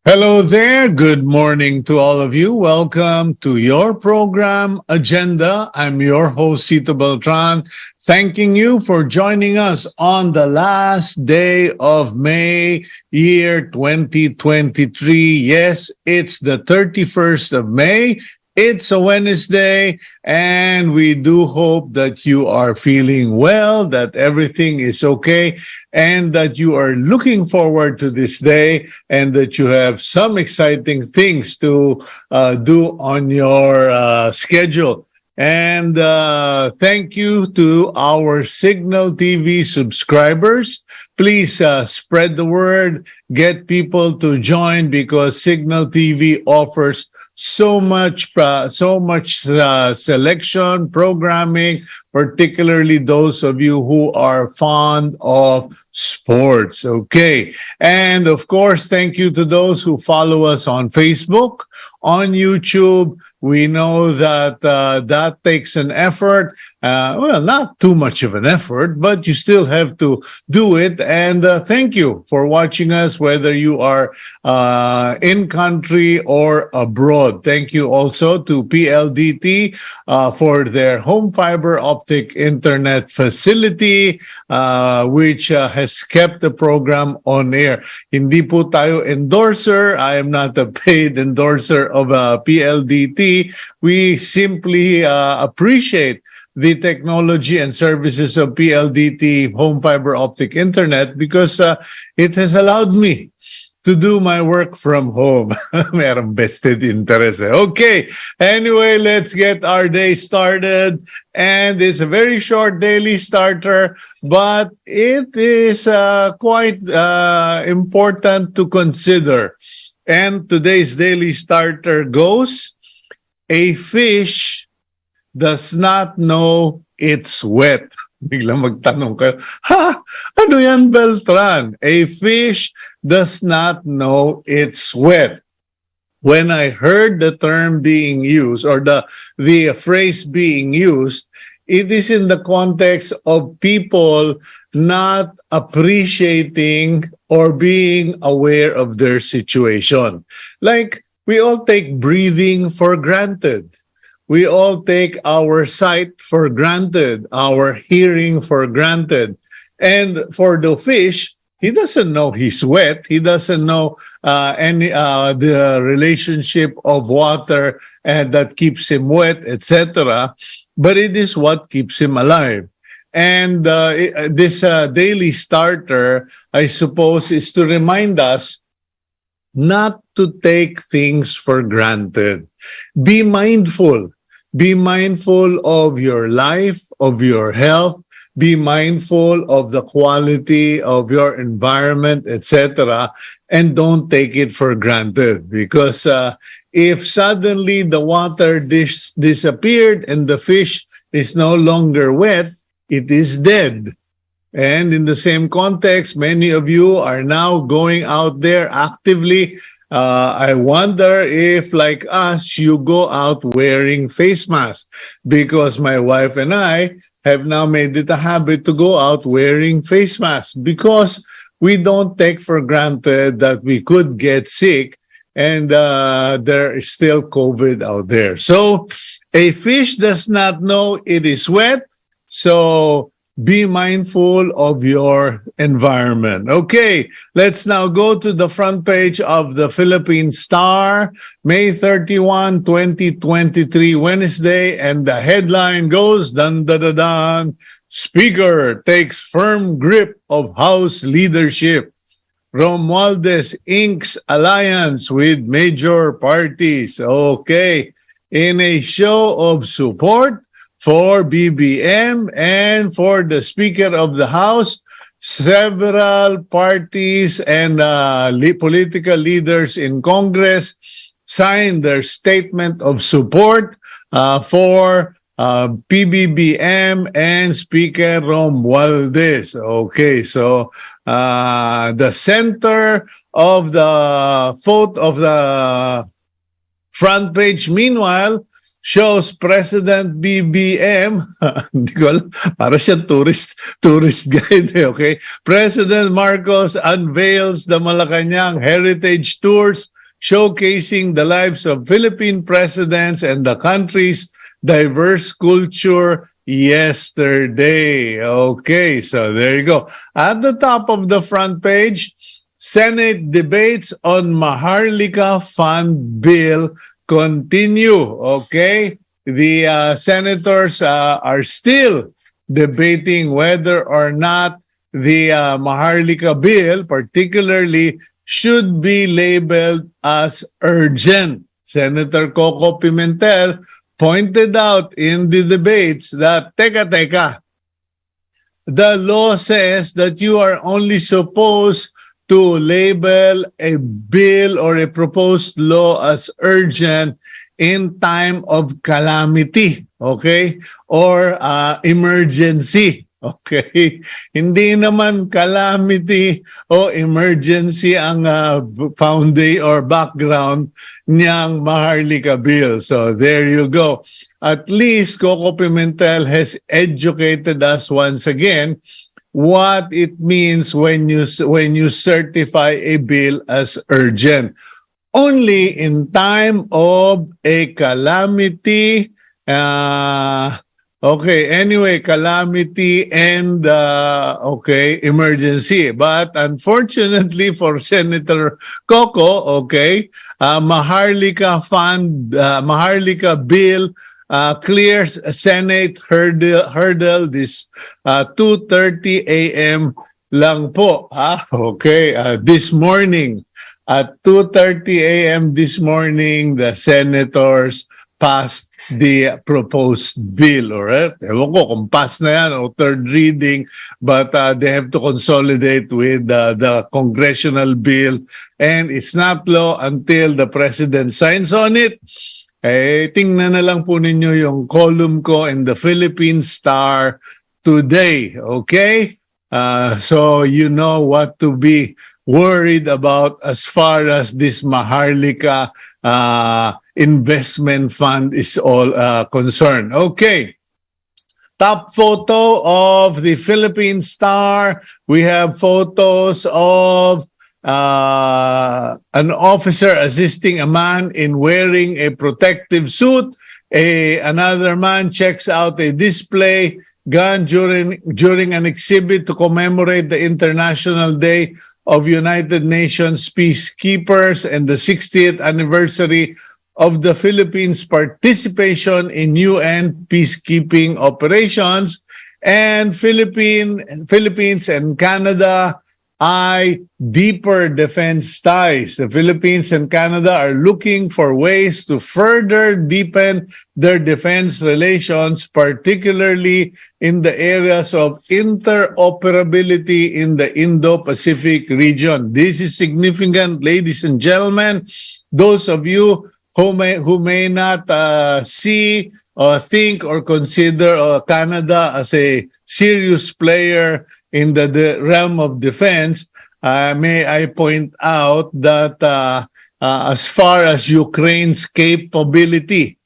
Hello there. Good morning to all of you. Welcome to your program Agenda. I'm your host, Cito Beltran, thanking you for joining us on the last day of May, year 2023. Yes, it's the 31st of May. It's a Wednesday, and we do hope that you are feeling well, that everything is okay, and that you are looking forward to this day, and that you have some exciting things to do on your schedule. And thank you to our Cignal TV subscribers. Please spread the word, get people to join, because Cignal TV offers so much selection, programming, particularly those of you who are fond of sports. Okay. And of course, thank you to those who follow us on Facebook, on YouTube. We know that that takes an effort. Well, not too much of an effort, but you still have to do it. And thank you for watching us, whether you are in country or abroad. Thank you also to PLDT for their home fiber optic internet facility, which has kept the program on air. Hindi po tayo endorser. I am not a paid endorser of PLDT. We simply appreciate the technology and services of PLDT home fiber optic internet because it has allowed me to do my work from home. Merong vested interest. Okay. Anyway, let's get our day started. And it's a very short daily starter, but it is quite important to consider. And today's daily starter goes, a fish does not know it's wet. Biglang magtanong kayo, ha? Ano yan, Beltran? A fish does not know it's wet. When I heard the term being used, or the phrase being used, it is in the context of people not appreciating or being aware of their situation. Like, we all take breathing for granted. We all take our sight for granted, our hearing for granted. And for the fish, he doesn't know he's wet. He doesn't know the relationship of water and that keeps him wet, etc. But it is what keeps him alive. And this daily starter, I suppose, is to remind us not to take things for granted. Be mindful. Be mindful of your life, of your health. Be mindful of the quality of your environment, etc. And don't take it for granted. Because if suddenly the water disappeared and the fish is no longer wet, it is dead. And in the same context, many of you are now going out there actively. I wonder if, like us, you go out wearing face masks, because my wife and I have now made it a habit to go out wearing face masks because we don't take for granted that we could get sick and there is still COVID out there. So a fish does not know it is wet. So be mindful of your environment. Okay, let's now go to the front page of the Philippine Star, May 31, 2023, Wednesday, and the headline goes, dun dun dun dun, Speaker takes firm grip of House leadership. Romualdez inks alliance with major parties. Okay, in a show of support for BBM and for the Speaker of the House, several parties and political leaders in Congress signed their statement of support for PBBM and Speaker Romualdez. Okay, so the center of the vote of the Front page, meanwhile, shows President BBM, hindi ko alam, para siya tourist guide, okay? President Marcos unveils the Malacanang Heritage Tours, showcasing the lives of Philippine presidents and the country's diverse culture yesterday. Okay, so there you go. At the top of the front page, Senate debates on Maharlika Fund Bill continue. Okay, the senators are still debating whether or not the Maharlika bill, particularly, should be labeled as urgent. Senator Coco Pimentel pointed out in the debates that, teka, the law says that you are only supposed to label a bill or a proposed law as urgent in time of calamity, okay? Or emergency, okay? Hindi naman calamity o emergency ang foundation or background niyang Maharlika bill. So there you go. At least Coco Pimentel has educated us once again what it means when you certify a bill as urgent. Only in time of a calamity, okay, anyway, calamity and, emergency. But unfortunately for Senator Coco, okay, Maharlika bill clears Senate hurdle this 2:30 a.m. lang po. Okay, this morning at 2:30 a.m. this morning, the senators passed the proposed bill. Alright, ewan ko kung pass na yan o third reading, but they have to consolidate with the congressional bill, and it's not law until the president signs on it. Eh, tingnan na lang po ninyo yung column ko in the Philippine Star today, okay? So you know what to be worried about as far as this Maharlika investment fund is all concerned. Okay. Top photo of the Philippine Star. We have photos of an officer assisting a man in wearing a protective suit. Another man checks out a display gun during an exhibit to commemorate the International Day of United Nations Peacekeepers and the 60th anniversary of the Philippines' participation in UN peacekeeping operations. And Philippines and Canada deeper defense ties. The Philippines and Canada are looking for ways to further deepen their defense relations, particularly in the areas of interoperability in the Indo-Pacific region. This is significant, ladies and gentlemen. Those of you who may not see or think or consider Canada as a serious player in the realm of defense, may I point out that as far as Ukraine's capability,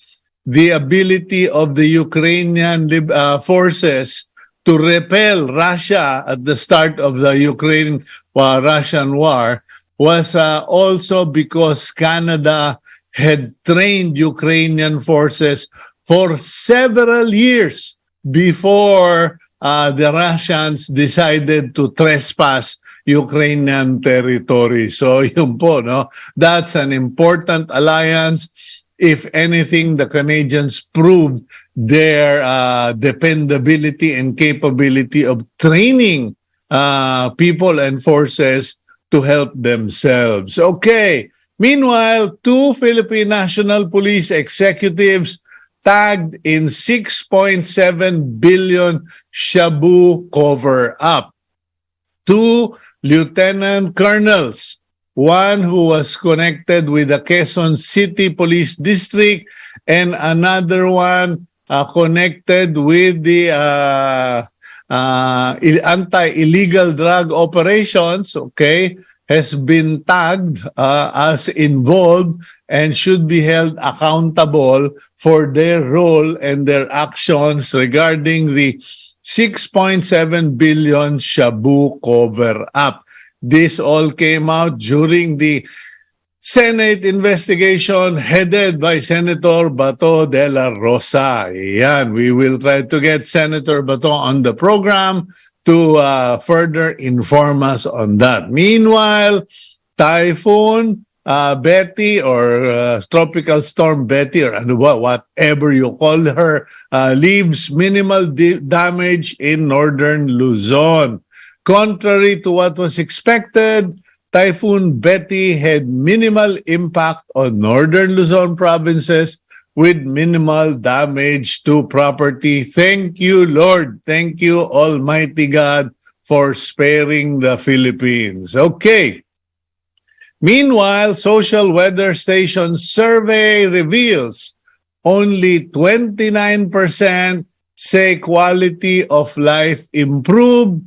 the ability of the Ukrainian forces to repel Russia at the start of the Ukraine-Russian war was also because Canada had trained Ukrainian forces for several years before the Russians decided to trespass Ukrainian territory. So yun po, no? That's an important alliance. If anything, the Canadians proved their dependability and capability of training people and forces to help themselves. Okay. Meanwhile, 2 Philippine National Police executives tagged in 6.7 billion Shabu cover-up. 2 lieutenant colonels, one who was connected with the Quezon City Police District and another one connected with the anti-illegal drug operations, okay, has been tagged as involved and should be held accountable for their role and their actions regarding the 6.7 billion Shabu cover-up. This all came out during the Senate investigation headed by Senator Bato de la Rosa. Yan, we will try to get Senator Bato on the program to further inform us on that. Meanwhile, Typhoon Betty or Tropical Storm Betty or whatever you call her leaves minimal damage in northern Luzon. Contrary to what was expected, Typhoon Betty had minimal impact on northern Luzon provinces with minimal damage to property. Thank you, Lord. Thank you, Almighty God, for sparing the Philippines. Okay. Meanwhile, Social Weather Station survey reveals only 29% say quality of life improved,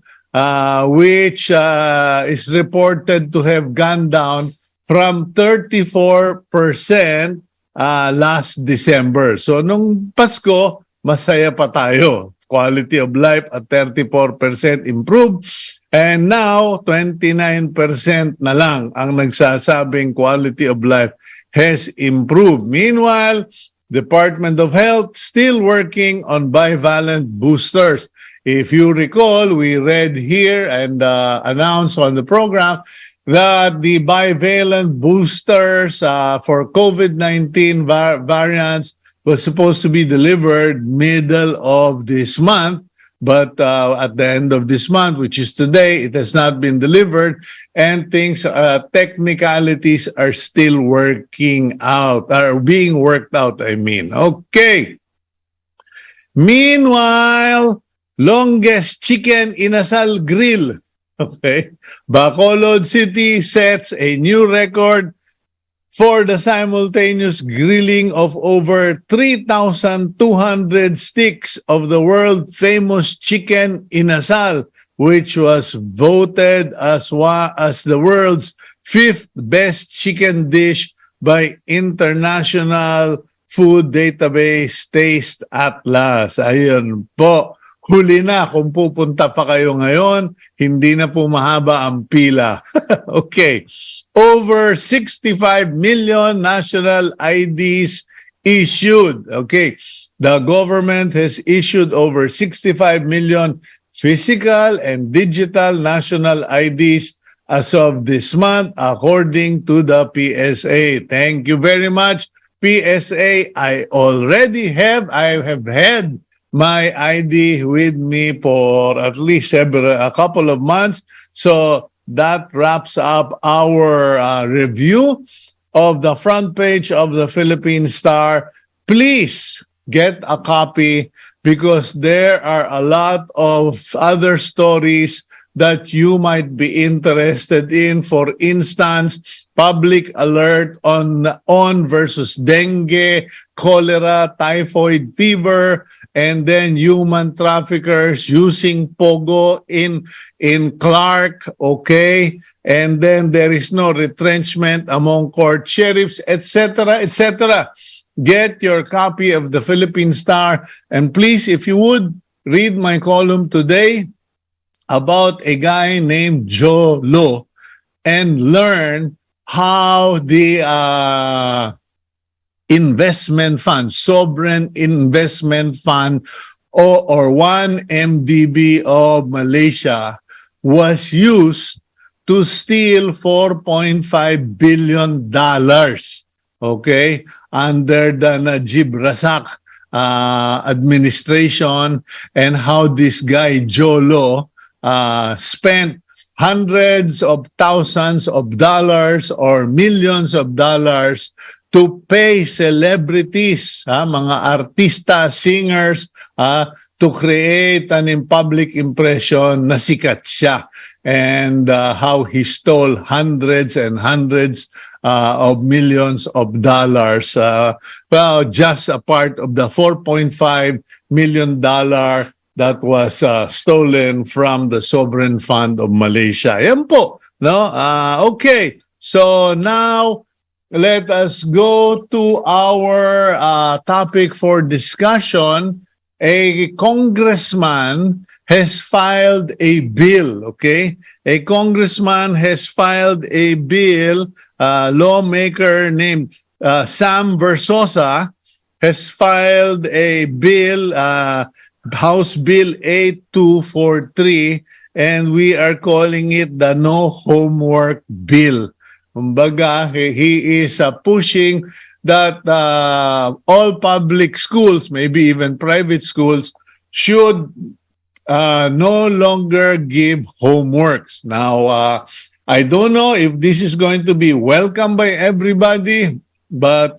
which is reported to have gone down from 34% last December. So nung Pasko, masaya pa tayo. Quality of life at 34% improved. And now, 29% na lang ang nagsasabing quality of life has improved. Meanwhile, Department of Health still working on bivalent boosters. If you recall, we read here and announced on the program that the bivalent boosters for COVID-19 variants was supposed to be delivered middle of this month. But at the end of this month, which is today, it has not been delivered, and technicalities are still working out, are being worked out, I mean. Okay. Meanwhile, longest chicken inasal grill. Okay. Bacolod City sets a new record for the simultaneous grilling of over 3,200 sticks of the world-famous chicken inasal, which was voted as the world's 5th best chicken dish by International Food Database Taste Atlas. Ayun po. Huli na kung pupunta pa kayo ngayon, hindi na po mahaba ang pila. Okay. Over 65 million national IDs issued. Okay. The government has issued over 65 million physical and digital national IDs as of this month, according to the PSA. Thank you very much, PSA. I have had my ID with me for at least a couple of months. So that wraps up our review of the front page of the Philippine Star. Please get a copy because there are a lot of other stories that you might be interested in. For instance, public alert on versus dengue, cholera, typhoid fever, and then human traffickers using Pogo in Clark, okay? And then there is no retrenchment among court sheriffs, etc., etc. Get your copy of the Philippine Star. And please, if you would, read my column today about a guy named Joe Lo and learn how the investment fund, sovereign investment fund, or 1MDB of Malaysia was used to steal $4.5 billion, okay, under the Najib Razak administration, and how this guy, Joe Lo, spent hundreds of thousands of dollars or millions of dollars to pay celebrities, mga artista, singers, to create an public impression na sikat siya. And how he stole hundreds and hundreds of millions of dollars. Well, just a part of the $4.5 million that was stolen from the sovereign fund of Malaysia. Yan po, no? Okay, so now let us go to our topic for discussion. A congressman has filed a bill, okay? A congressman has filed a bill, lawmaker named Sam Versosa has filed a bill, House Bill 8243, and we are calling it the No Homework Bill. Kumbaga, he is pushing that all public schools, maybe even private schools, should no longer give homeworks. Now, I don't know if this is going to be welcomed by everybody, but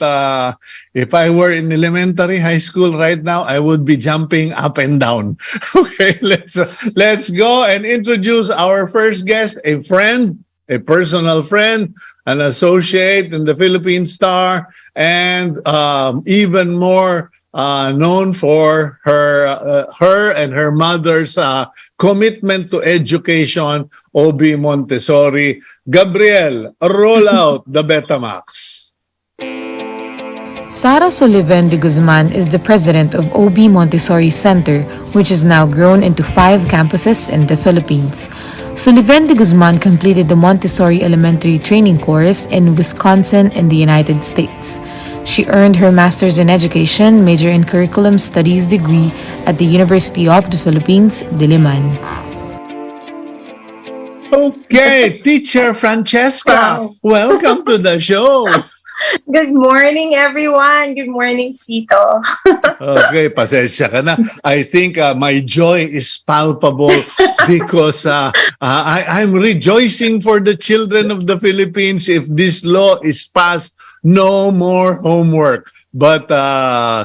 if I were in elementary, high school right now, I would be jumping up and down. Okay, let's go and introduce our first guest, a friend, a personal friend, an associate in the Philippine Star, and even more known for her and her mother's commitment to education, OB Montessori. Gabriel, roll out the Betamax. Sara Soliven-De Guzman is the president of OB Montessori Center, which has now grown into 5 campuses in the Philippines. Soliven-De Guzman completed the Montessori Elementary Training course in Wisconsin in the United States. She earned her Master's in Education, major in Curriculum Studies degree at the University of the Philippines, Diliman. Okay, Teacher Francesca, welcome to the show. Good morning, everyone. Good morning, Cito. Okay, pasensya ka na. I think my joy is palpable because I'm rejoicing for the children of the Philippines. If this law is passed, no more homework. But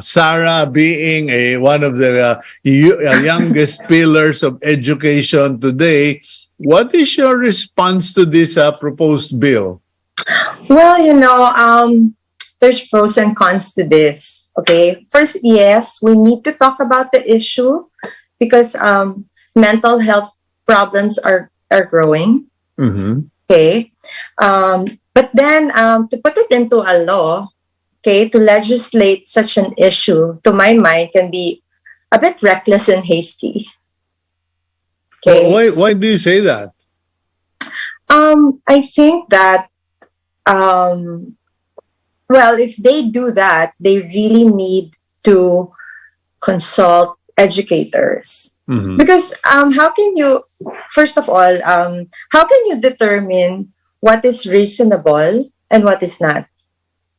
Sara, being one of the youngest pillars of education today, what is your response to this proposed bill? Well, there's pros and cons to this. Okay. First, yes, we need to talk about the issue because mental health problems are growing. Mm-hmm. Okay. But then to put it into a law, okay, to legislate such an issue, to my mind, can be a bit reckless and hasty. Okay. Why do you say that? I think that well, if they do that, they really need to consult educators. Mm-hmm. Because how can you, first of all, how can you determine what is reasonable and what is not?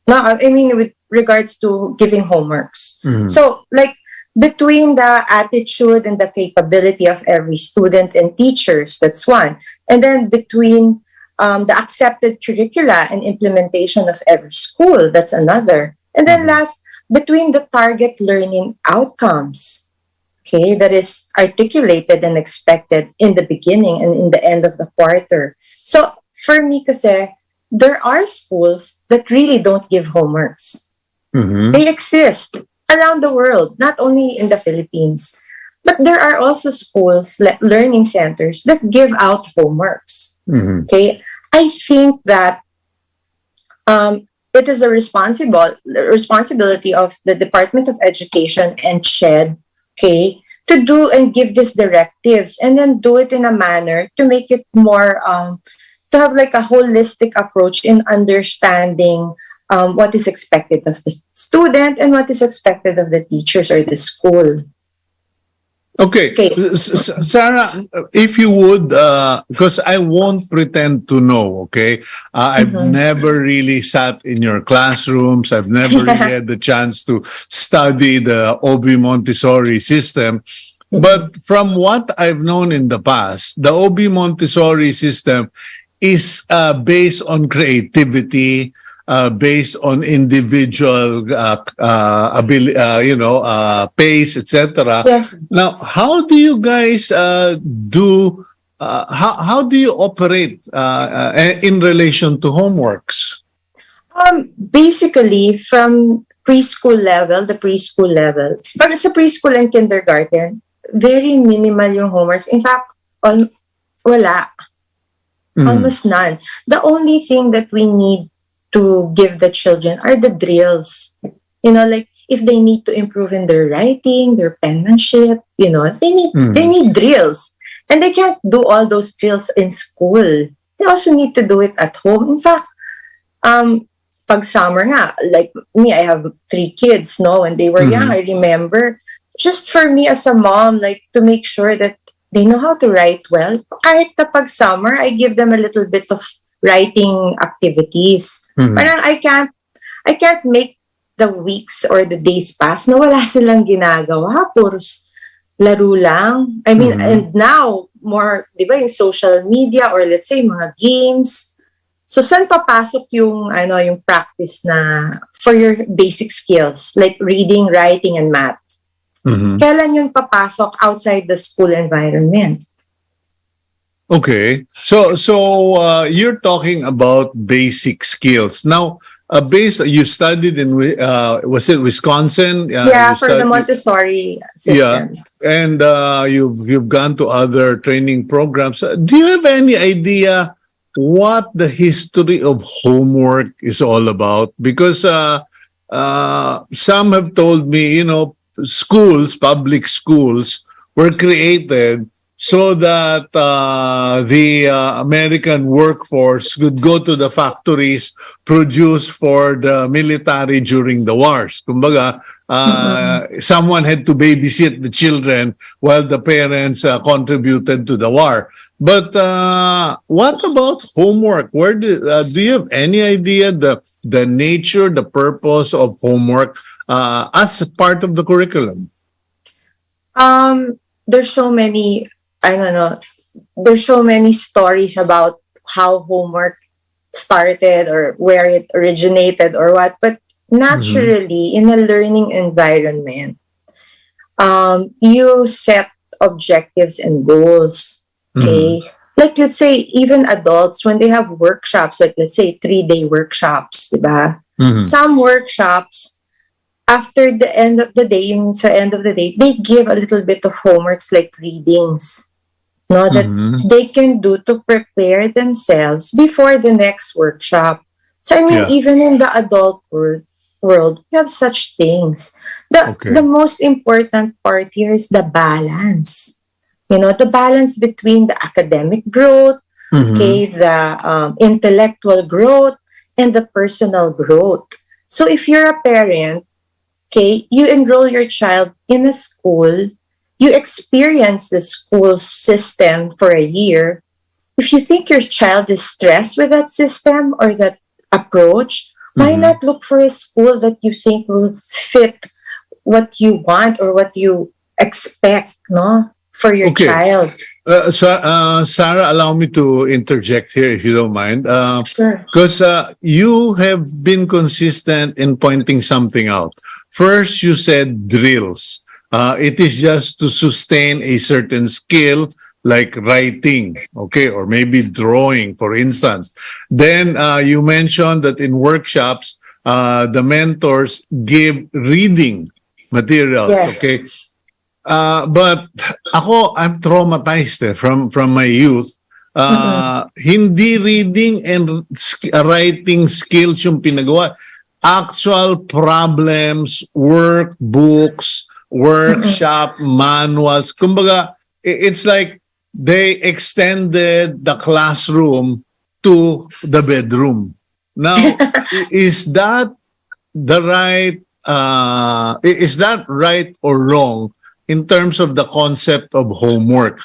No, I mean with regards to giving homeworks. Mm-hmm. So, like, between the attitude and the capability of every student and teachers, that's one. And then between the accepted curricula and implementation of every school, that's another. And then last, between the target learning outcomes, okay, that is articulated and expected in the beginning and in the end of the quarter. So for me, kasi, there are schools that really don't give homeworks. Mm-hmm. They exist around the world, not only in the Philippines. But there are also schools, like learning centers, that give out homeworks. Mm-hmm. Okay, I think that it is a responsibility of the Department of Education and SHED, okay, to do and give these directives and then do it in a manner to make it more, to have like a holistic approach in understanding what is expected of the student and what is expected of the teachers or the school. Okay. Sara, if you would, because I won't pretend to know, okay? I've never really sat in your classrooms. I've never really had the chance to study the OB Montessori system. But from what I've known in the past, the OB Montessori system is based on creativity, based on individual ability, pace, etc. Yes. Now, how do you guys do? How do you operate in relation to homeworks? Basically, from preschool level, but it's a preschool and kindergarten. very minimal yung homeworks. In fact, wala. Almost none. The only thing that we need to give the children are the drills. You know, like if they need to improve in their writing, their penmanship, you know, they need drills. And they can't do all those drills in school. They also need to do it at home. In fact, pag summer nga, like me, I have 3 kids, no? When they were young, I remember, just for me as a mom, like to make sure that they know how to write well. Kahit na pag summer, I give them a little bit of writing activities. Parang I can't make the weeks or the days pass na wala silang ginagawa. Puros laro lang. I mean, and now, more, di ba, yung social media or let's say, mga games. So, saan papasok yung, yung practice na for your basic skills, like reading, writing, and math? Kailan yun papasok outside the school environment? Okay. So you're talking about basic skills. Now, you studied in, was it Wisconsin? Yeah, for the Montessori system. Yeah, and you've gone to other training programs. Do you have any idea what the history of homework is all about? Because some have told me, you know, public schools were created so that the American workforce could go to the factories, produce for the military during the wars. Kumbaga, someone had to babysit the children while the parents contributed to the war. But what about homework? Do you have any idea the nature, the purpose of homework as part of the curriculum? There's so many, I don't know, there's so many stories about how homework started or where it originated or what. But naturally, in a learning environment, you set objectives and goals. Okay. Like, let's say, even adults, when they have workshops, like, let's say, 3-day workshops, diba? Some workshops, after the end of the day, they give a little bit of homeworks like readings, no, that they can do to prepare themselves before the next workshop. So, I mean, even in the adult world, we have such things. The most important part here is the balance. You know, the balance between the academic growth, okay, the intellectual growth, and the personal growth. So if you're a parent, okay, you enroll your child in a school, you experience the school system for a year. If you think your child is stressed with that system or that approach, why not look for a school that you think will fit what you want or what you expect, no, for your child? Sara, allow me to interject here if you don't mind. Sure. Because you have been consistent in pointing something out. First, you said drills. It is just to sustain a certain skill like writing, okay, or maybe drawing, for instance. Then you mentioned that in workshops, the mentors give reading materials, okay? But I'm traumatized from my youth. Hindi reading and writing skills yung pinagawa. Actual problems, workbooks, workshop, manuals. Kumbaga, it's like they extended the classroom to the bedroom. Now, is that right or wrong in terms of the concept of homework?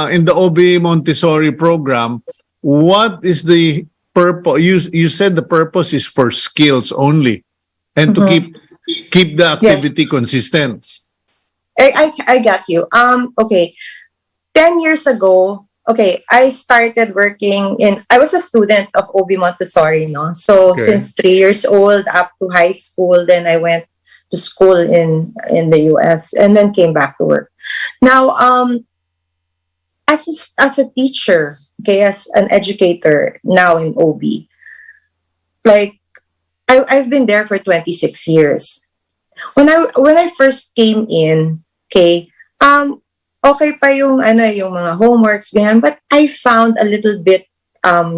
In the OB Montessori program, what is the purpose? You said the purpose is for skills only and to keep the activity consistent. I got you. Okay. 10 years ago, okay, I started working I was a student of OB Montessori, no? So since 3 years old up to high school, then I went to school in the US and then came back to work. Now, as a teacher, okay, as an educator now in OB, like I've been there for 26 years. When I first came in, okay, okay pa yung yung mga homeworks ganyan, but I found a little bit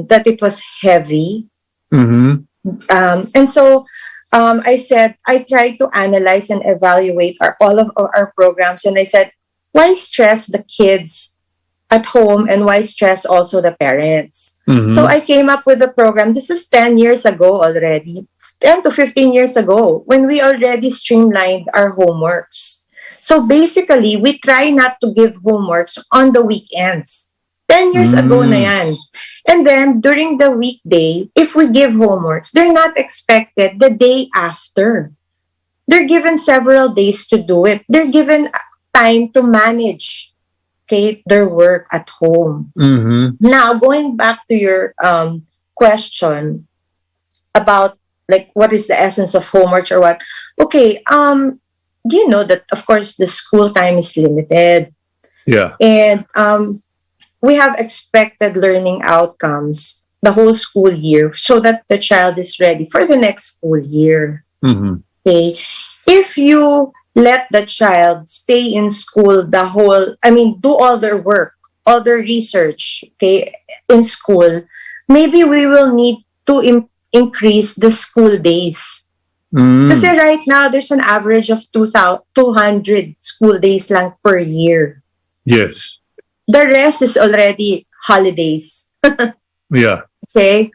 that it was heavy. Mm-hmm. And so I said, I tried to analyze and evaluate all of our programs, and I said, why stress the kids at home and why stress also the parents? Mm-hmm. So I came up with a program. This is 10 years ago already, 10 to 15 years ago, when we already streamlined our homeworks. So basically, we try not to give homeworks on the weekends. 10 years ago na yan. And then, during the weekday, if we give homeworks, they're not expected the day after. They're given several days to do it. They're given time to manage, okay, their work at home. Mm-hmm. Now, going back to your question about, like, what is the essence of homeworks or what? Okay, do you know that, of course, the school time is limited? Yeah. And we have expected learning outcomes the whole school year so that the child is ready for the next school year. Mm-hmm. Okay. If you let the child stay in school do all their work, all their research, okay, in school, maybe we will need to increase the school days. Kasi right now, there's an average of 200 school days lang per year. Yes. The rest is already holidays. Yeah. Okay?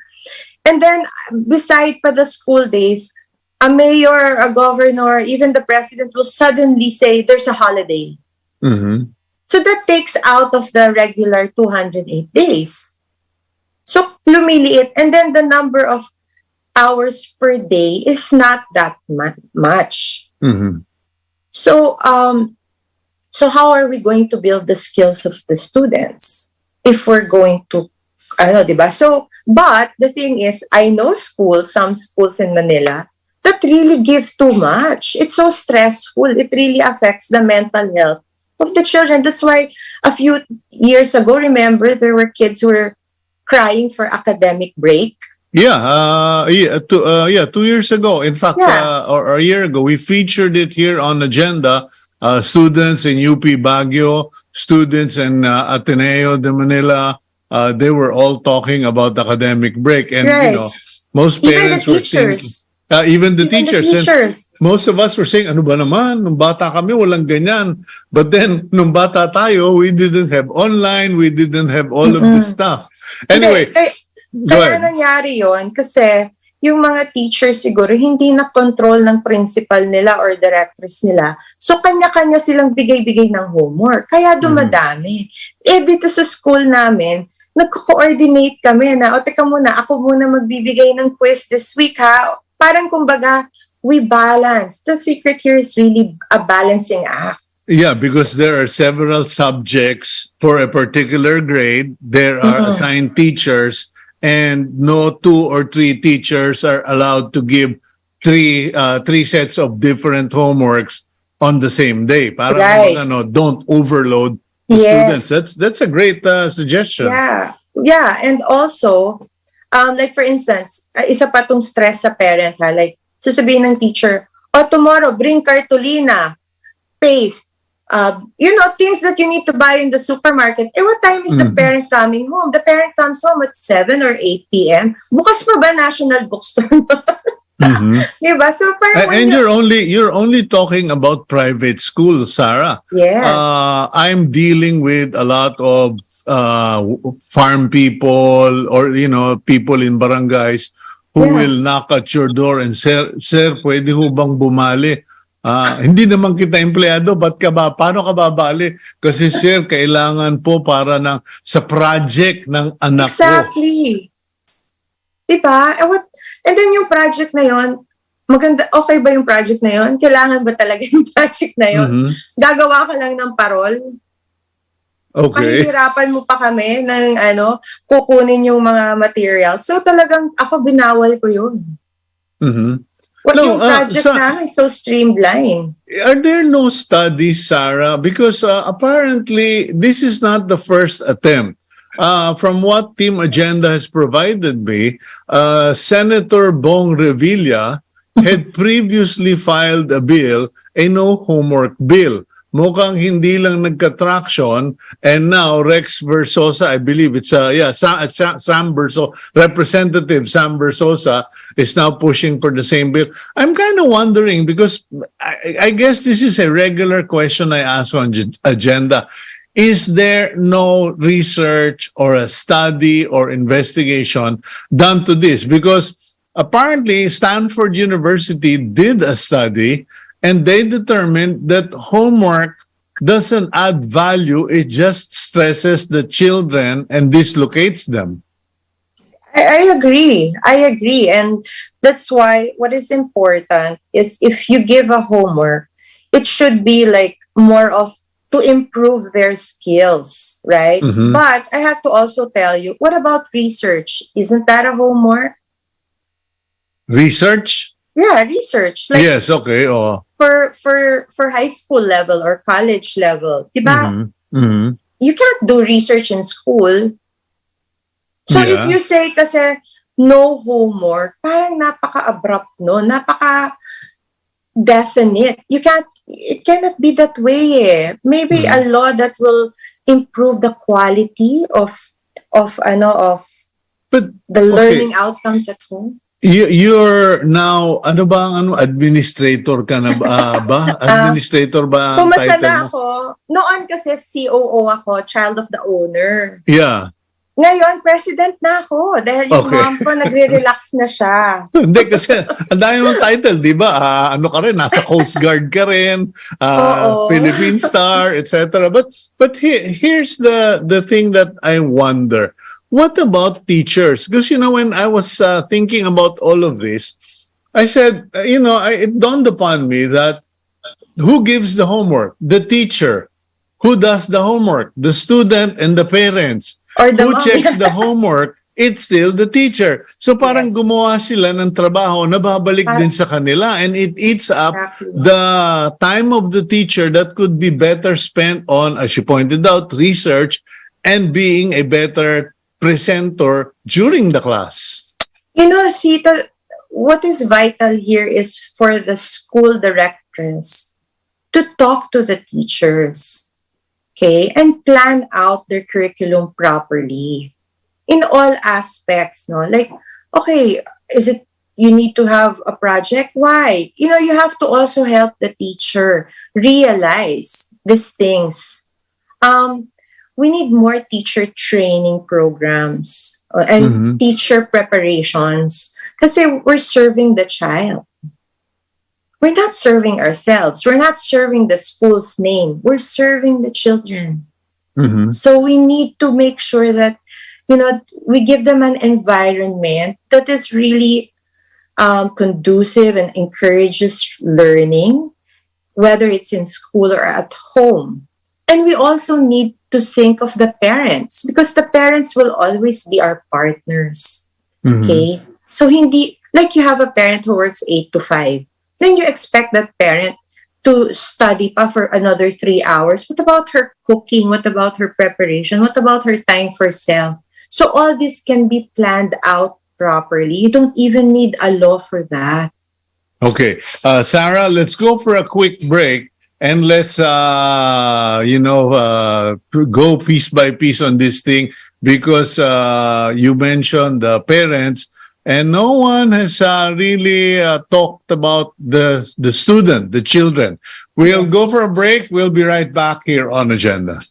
And then, beside pa the school days, a mayor, a governor, even the president will suddenly say there's a holiday. Mm-hmm. So that takes out of the regular 208 days. So, lumiliit. And then the number of hours per day is not that much. Mm-hmm. So how are we going to build the skills of the students if we're going to, diba? So, but the thing is, I know some schools in Manila that really give too much. It's so stressful. It really affects the mental health of the children. That's why a few years ago, remember, there were kids who were crying for academic break. Yeah, 2 years ago. In fact, or a year ago, we featured it here on Agenda. Students in UP Baguio, students in Ateneo de Manila, they were all talking about academic break. And, most parents were thinking, even the teachers. And most of us were saying, ano ba naman, nung bata kami, walang ganyan. But then, nung bata tayo, we didn't have online, we didn't have all of this stuff. Anyway, kaya nangyari yun kasi yung mga teachers siguro hindi na control ng principal nila or directors nila. So, kanya-kanya silang bigay-bigay ng homework. Kaya dumadami. Dito sa school namin, nag-coordinate kami na, teka muna, ako muna magbibigay ng quiz this week ha. Parang kumbaga, we balance. The secret here is really a balancing act. Yeah, because there are several subjects for a particular grade. There are assigned teachers, and no 2 or 3 teachers are allowed to give three sets of different homeworks on the same day. Para don't overload the students. That's a great suggestion. Yeah, and also, like for instance, isa pa tong stress sa parent ha, like sasabihin ng teacher, tomorrow bring cartolina, paste, things that you need to buy in the supermarket. What time is the parent coming home? The parent comes home at 7 or 8 p.m. Bukas pa ba National Bookstore? Diba? So and you're only talking about private schools, Sara. Yes. I'm dealing with a lot of farm people or people in barangays who will knock at your door and sir, pwede ho bang bumali? Hindi naman kita empleyado, paano ka babali? Kasi sir, kailangan po para sa project ng anak ko. Exactly. Diba? And then yung project na yon, maganda, okay ba yung project na yon? Kailangan ba talaga yung project na yon? Gagawa ka lang ng parol? Okay. Pahihirapan mo pa kami ng kukunin yung mga materials. So talagang ako binawal ko yun. Yung project namin is so streamlined. Are there no studies, Sara? Because apparently this is not the first attempt. From what Team Agenda has provided me, Senator Bong Revilla had previously filed a bill, a no homework bill. mukhang hindi lang nagka-traction, and now Rex Versosa, I believe it's Sam Versosa, Representative Sam Versosa is now pushing for the same bill. I'm kind of wondering because I guess this is a regular question I ask on agenda. Is there no research or a study or investigation done to this? Because apparently Stanford University did a study and they determined that homework doesn't add value, it just stresses the children and dislocates them. I agree. I agree. And that's why what is important is if you give a homework, it should be like more of to improve their skills, right? Mhm. But I have to also tell you, what about research? Isn't that a homework? Research? Yeah, research. Like Yes, okay. Oh. for high school level or college level, diba? Mhm. Mhm. You can't do research in school. So if Yeah. you say kasi no homework, parang napaka-abrupt no, napaka-definite. It cannot be that way eh. Maybe a law that will improve the quality of But the learning outcomes at home. you're now, ano ba ang administrator ka na ba? Administrator ba ang Pumasa title na mo? ako. Noon kasi COO ako, child of the owner. Yeah. Ngayon, president na ako dahil yung Okay. mom ko nagre-relax na siya. Hindi kasi ang dami mong title, di ba? Ano ka rin, nasa Coast Guard ka rin, Oo. Philippine Star, etc. But here's the thing that I wonder. What about teachers? Because, when I was thinking about all of this, I said, it dawned upon me that who gives the homework? The teacher. Who does the homework? The student and the parents. Or the Who mom. checks the homework? It's still the teacher. So parang Yes. gumawa sila ng trabaho na babalik din sa kanila, and it eats up Exactly. the time of the teacher that could be better spent on, as you pointed out, research and being a better presenter during the class. Sita, what is vital here is for the school directors to talk to the teachers, okay, and plan out their curriculum properly in all aspects, no? Like, okay, is it you need to have a project? Why? You have to also help the teacher realize these things. We need more teacher training programs and teacher preparations kasi we're serving the child. We're not serving ourselves. We're not serving the school's name. We're serving the children. Mhm. So we need to make sure that, we give them an environment that is really conducive and encourages learning, whether it's in school or at home. And we also need to think of the parents because the parents will always be our partners. Okay? So hindi, like you have a parent who works 8 to 5. Then you expect that parent to study pa for another 3 hours. What about her cooking? What about her preparation? What about her time for self? So all this can be planned out properly. You don't even need a law for that. Okay. Sara, let's go for a quick break and let's, go piece by piece on this thing because you mentioned the parents and no one has really talked about the student, the children. We'll Yes. go for a break. We'll be right back here on Agenda.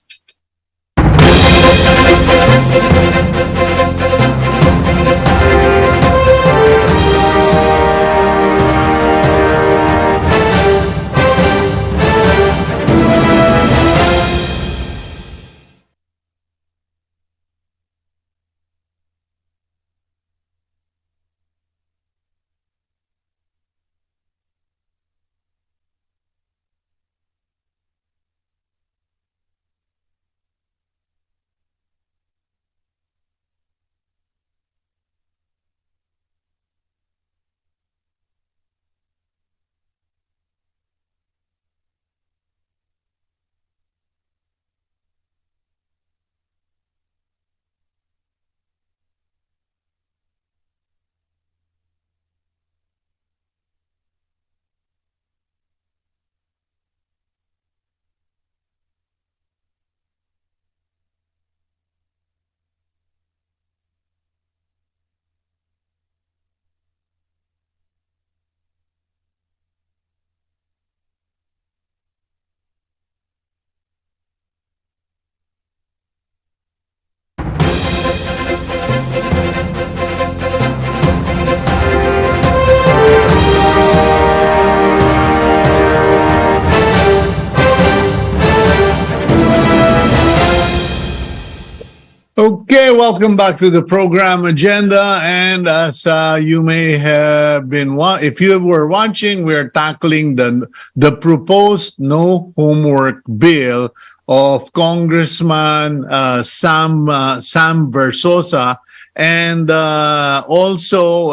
Okay, welcome back to the program agenda. And as you may have been, if you were watching, we're tackling the proposed no homework bill of Congressman Sam Versosa, and also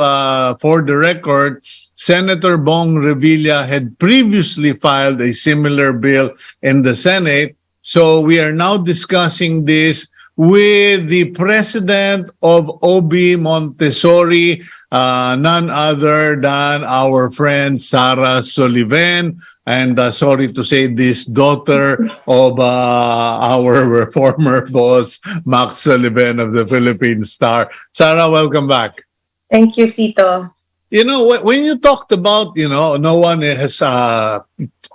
for the record, Senator Bong Revilla had previously filed a similar bill in the Senate. So we are now discussing this with the president of OB Montessori, none other than our friend Sara Soliven, and sorry to say this, daughter of our former boss, Max Soliven of the Philippine Star. Sara, welcome back. Thank you, Cito. You know, when you talked about, no one has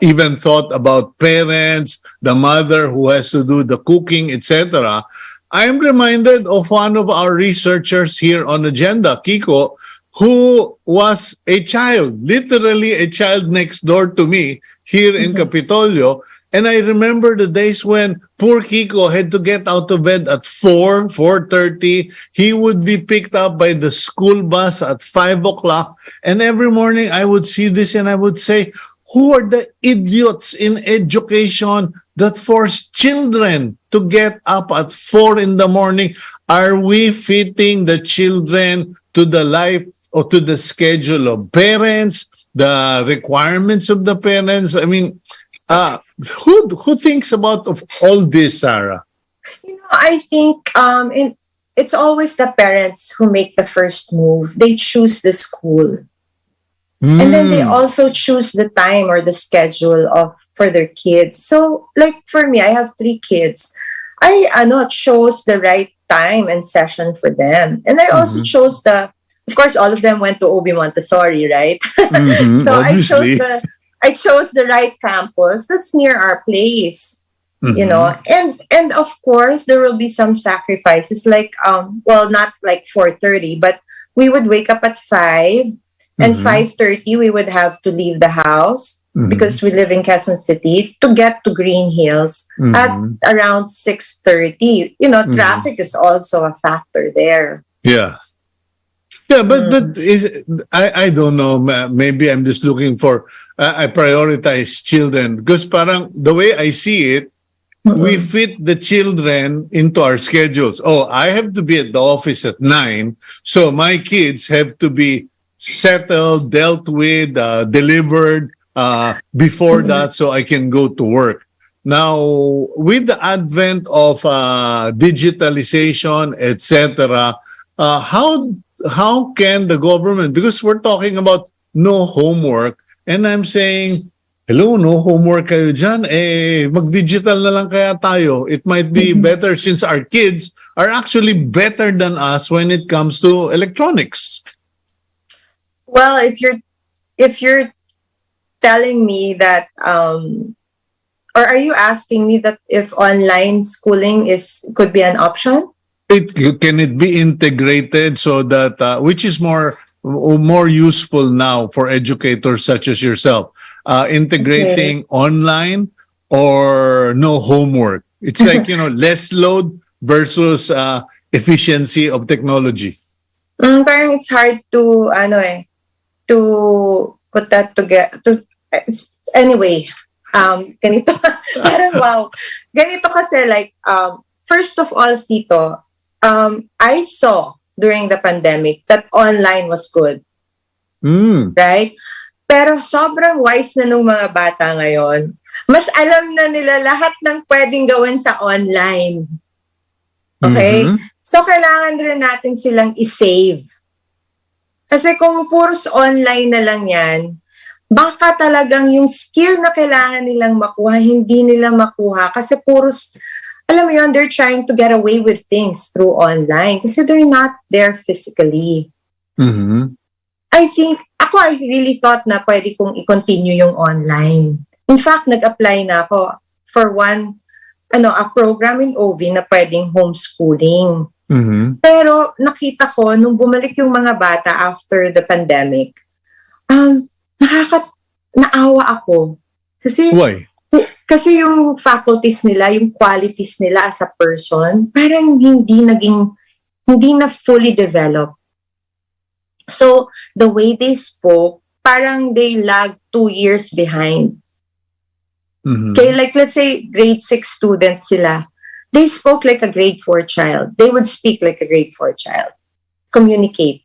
even thought about parents, the mother who has to do the cooking, etc. I'm reminded of one of our researchers here on Agenda, Kiko, who was a child, literally a child next door to me here in Capitolio. And I remember the days when poor Kiko had to get out of bed at 4:30. He would be picked up by the school bus at 5 o'clock. And every morning I would see this and I would say, who are the idiots in education that force children to get up at 4 in the morning? Are we fitting the children to the life or to the schedule of parents, the requirements of the parents? I mean, who thinks about of all this, Sara? I think it's always the parents who make the first move. They choose the school. And then they also choose the time or the schedule for their kids. So, like for me, I have 3 kids. I chose the right time and session for them. And I also chose of course, all of them went to OB Montessori, right? So obviously. I chose the right campus that's near our place. And of course there will be some sacrifices, like not like 4:30, but we would wake up at 5. And 5:30, we would have to leave the house because we live in Quezon City to get to Green Hills at around 6:30. Traffic is also a factor there. Yeah. Yeah, but I don't know. Maybe I'm just looking for, I prioritize children because parang the way I see it, we fit the children into our schedules. Oh, I have to be at the office at 9. So my kids have to be settled, dealt with, delivered before that so I can go to work. Now, with the advent of digitalization, etc., how can the government, because we're talking about no homework, and I'm saying, hello, no homework kayo dyan, mag-digital na lang kaya tayo. It might be better since our kids are actually better than us when it comes to electronics. Well, if you're telling me that, or are you asking me that if online schooling could be an option? Can it be integrated so that which is more useful now for educators such as yourself, integrating online or no homework? It's like less load versus efficiency of technology. Parang it's hard to to put that together. Anyway, ganito. Parang wow. Ganito kasi like, first of all, Cito, I saw during the pandemic that online was good. Right? Pero sobrang wise na nung mga bata ngayon. Mas alam na nila lahat ng pwedeng gawin sa online. Okay? So, kailangan rin natin silang i-save. Kasi kung puros online na lang yan, baka talagang yung skill na kailangan nilang makuha, hindi nila makuha. Kasi puros, alam mo yun, they're trying to get away with things through online. Kasi they're not there physically. I really thought na pwede kong i-continue yung online. In fact, nag-apply na ako for a program in OB na pwedeng homeschooling. Pero nakita ko, nung bumalik yung mga bata after the pandemic, naawa ako. Kasi, why? Kasi yung faculties nila, yung qualities nila as a person, parang hindi na fully developed. So, the way they spoke, parang they lag 2 years behind. Okay, like let's say grade 6 students sila. They spoke like a grade 4 child. They would speak like a grade 4 child. Communicate.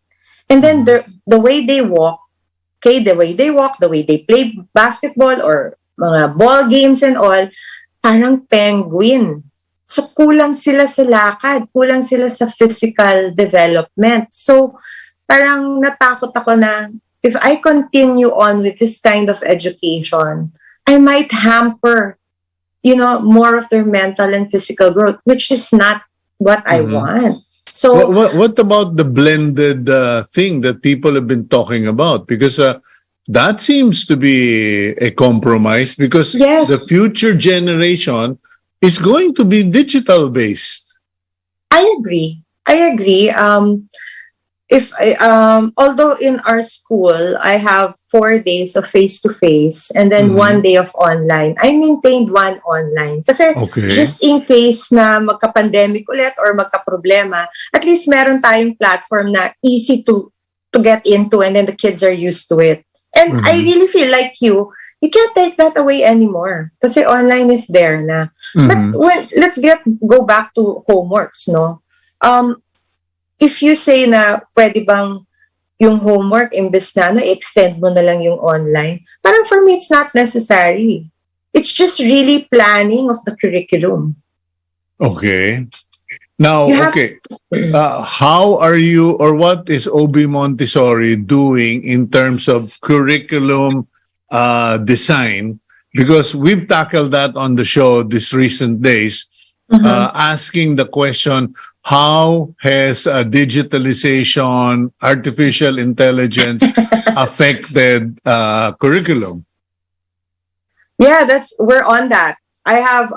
And then the way they walk, okay, the way they play basketball or mga ball games and all, parang penguin. So, kulang sila sa lakad, kulang sila sa physical development. So, parang natakot ako na if I continue on with this kind of education, I might hamper, more of their mental and physical growth, which is not what I want. So, what about the blended thing that people have been talking about? Because that seems to be a compromise because Yes. the future generation is going to be digital based. I agree. Although in our school, I have 4 days of face-to-face and then 1 day of online. I maintained 1 online. Kasi just in case na magka-pandemic ulit or magka-problema, at least meron tayong platform na easy to get into and then the kids are used to it. And I really feel like you can't take that away anymore. Kasi online is there na. But let's go back to homeworks, no? If you say na pwede bang yung homework imbes na extend mo na lang yung online, parang for me it's not necessary. It's just really planning of the curriculum. Okay. Now, how are you or what is OB Montessori doing in terms of curriculum design? Because we've tackled that on the show these recent days, asking the question, how has digitalization, artificial intelligence affected curriculum? Yeah, we're on that. I have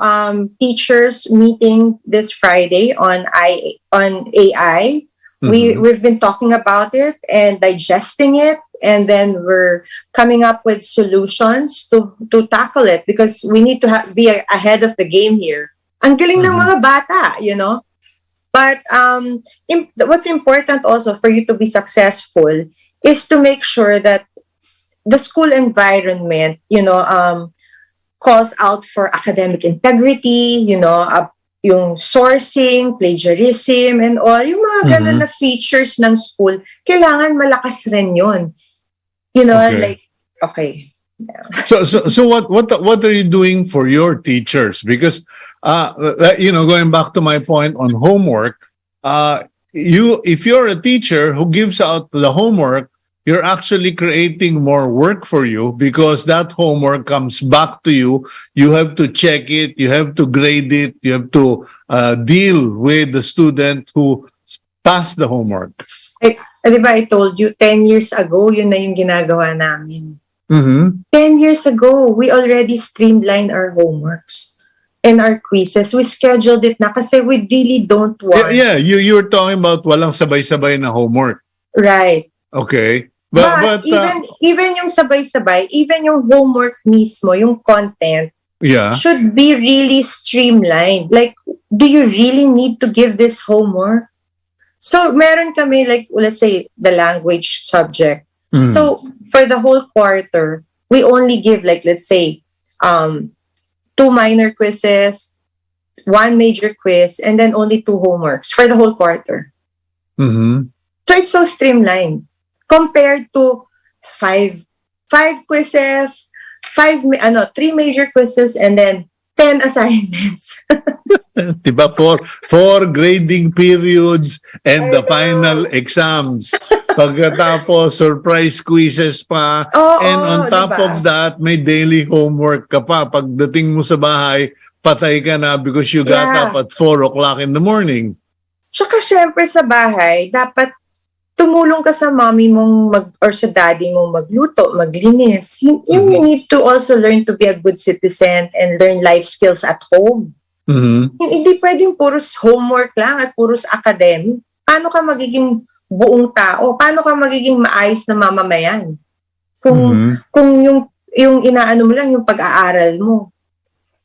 teachers meeting this Friday on AI. We've been talking about it and digesting it, and then we're coming up with solutions to tackle it because we need to be ahead of the game here. Ang galing ng mga bata, But what's important also for you to be successful is to make sure that the school environment, calls out for academic integrity, yung sourcing, plagiarism, and all. Yung mga ganun na features ng school, kailangan malakas rin yun. Okay. Yeah. So what are you doing for your teachers? Because going back to my point on homework, if you're a teacher who gives out the homework, you're actually creating more work for you because that homework comes back to you. You have to check it, you have to grade it, you have to deal with the student who passed the homework. Diba I told you 10 years ago, yun na yung ginagawa namin. 10 years ago, we already streamlined our homeworks and our quizzes. We scheduled it na kasi we really don't want. Yeah, you were talking about walang sabay-sabay na homework. Right. Okay. But even yung sabay-sabay, even yung homework mismo, yung content, should be really streamlined. Like, do you really need to give this homework? So, meron kami, like, let's say, the language subject. So, for the whole quarter, we only give, like, let's say, 2 minor quizzes, 1 major quiz, and then only 2 homeworks for the whole quarter. So, it's so streamlined. Compared to 5 quizzes, 3 major quizzes, and then 10 assignments. Diba? Four grading periods and the final exams. Pagkatapos, surprise quizzes pa. And on top of that, may daily homework ka pa. Pagdating mo sa bahay, patay ka na because you got up at 4 o'clock in the morning. Tsaka syempre sa bahay, dapat tumulong ka sa mommy mong or sa daddy mong magluto, maglinis. You need to also learn to be a good citizen and learn life skills at home. Hindi pwedeng puros homework lang at puros academic. Paano ka magiging buong tao? Paano ka magiging maayos na mamamayan? Kung yung inaano mo lang yung pag-aaral mo.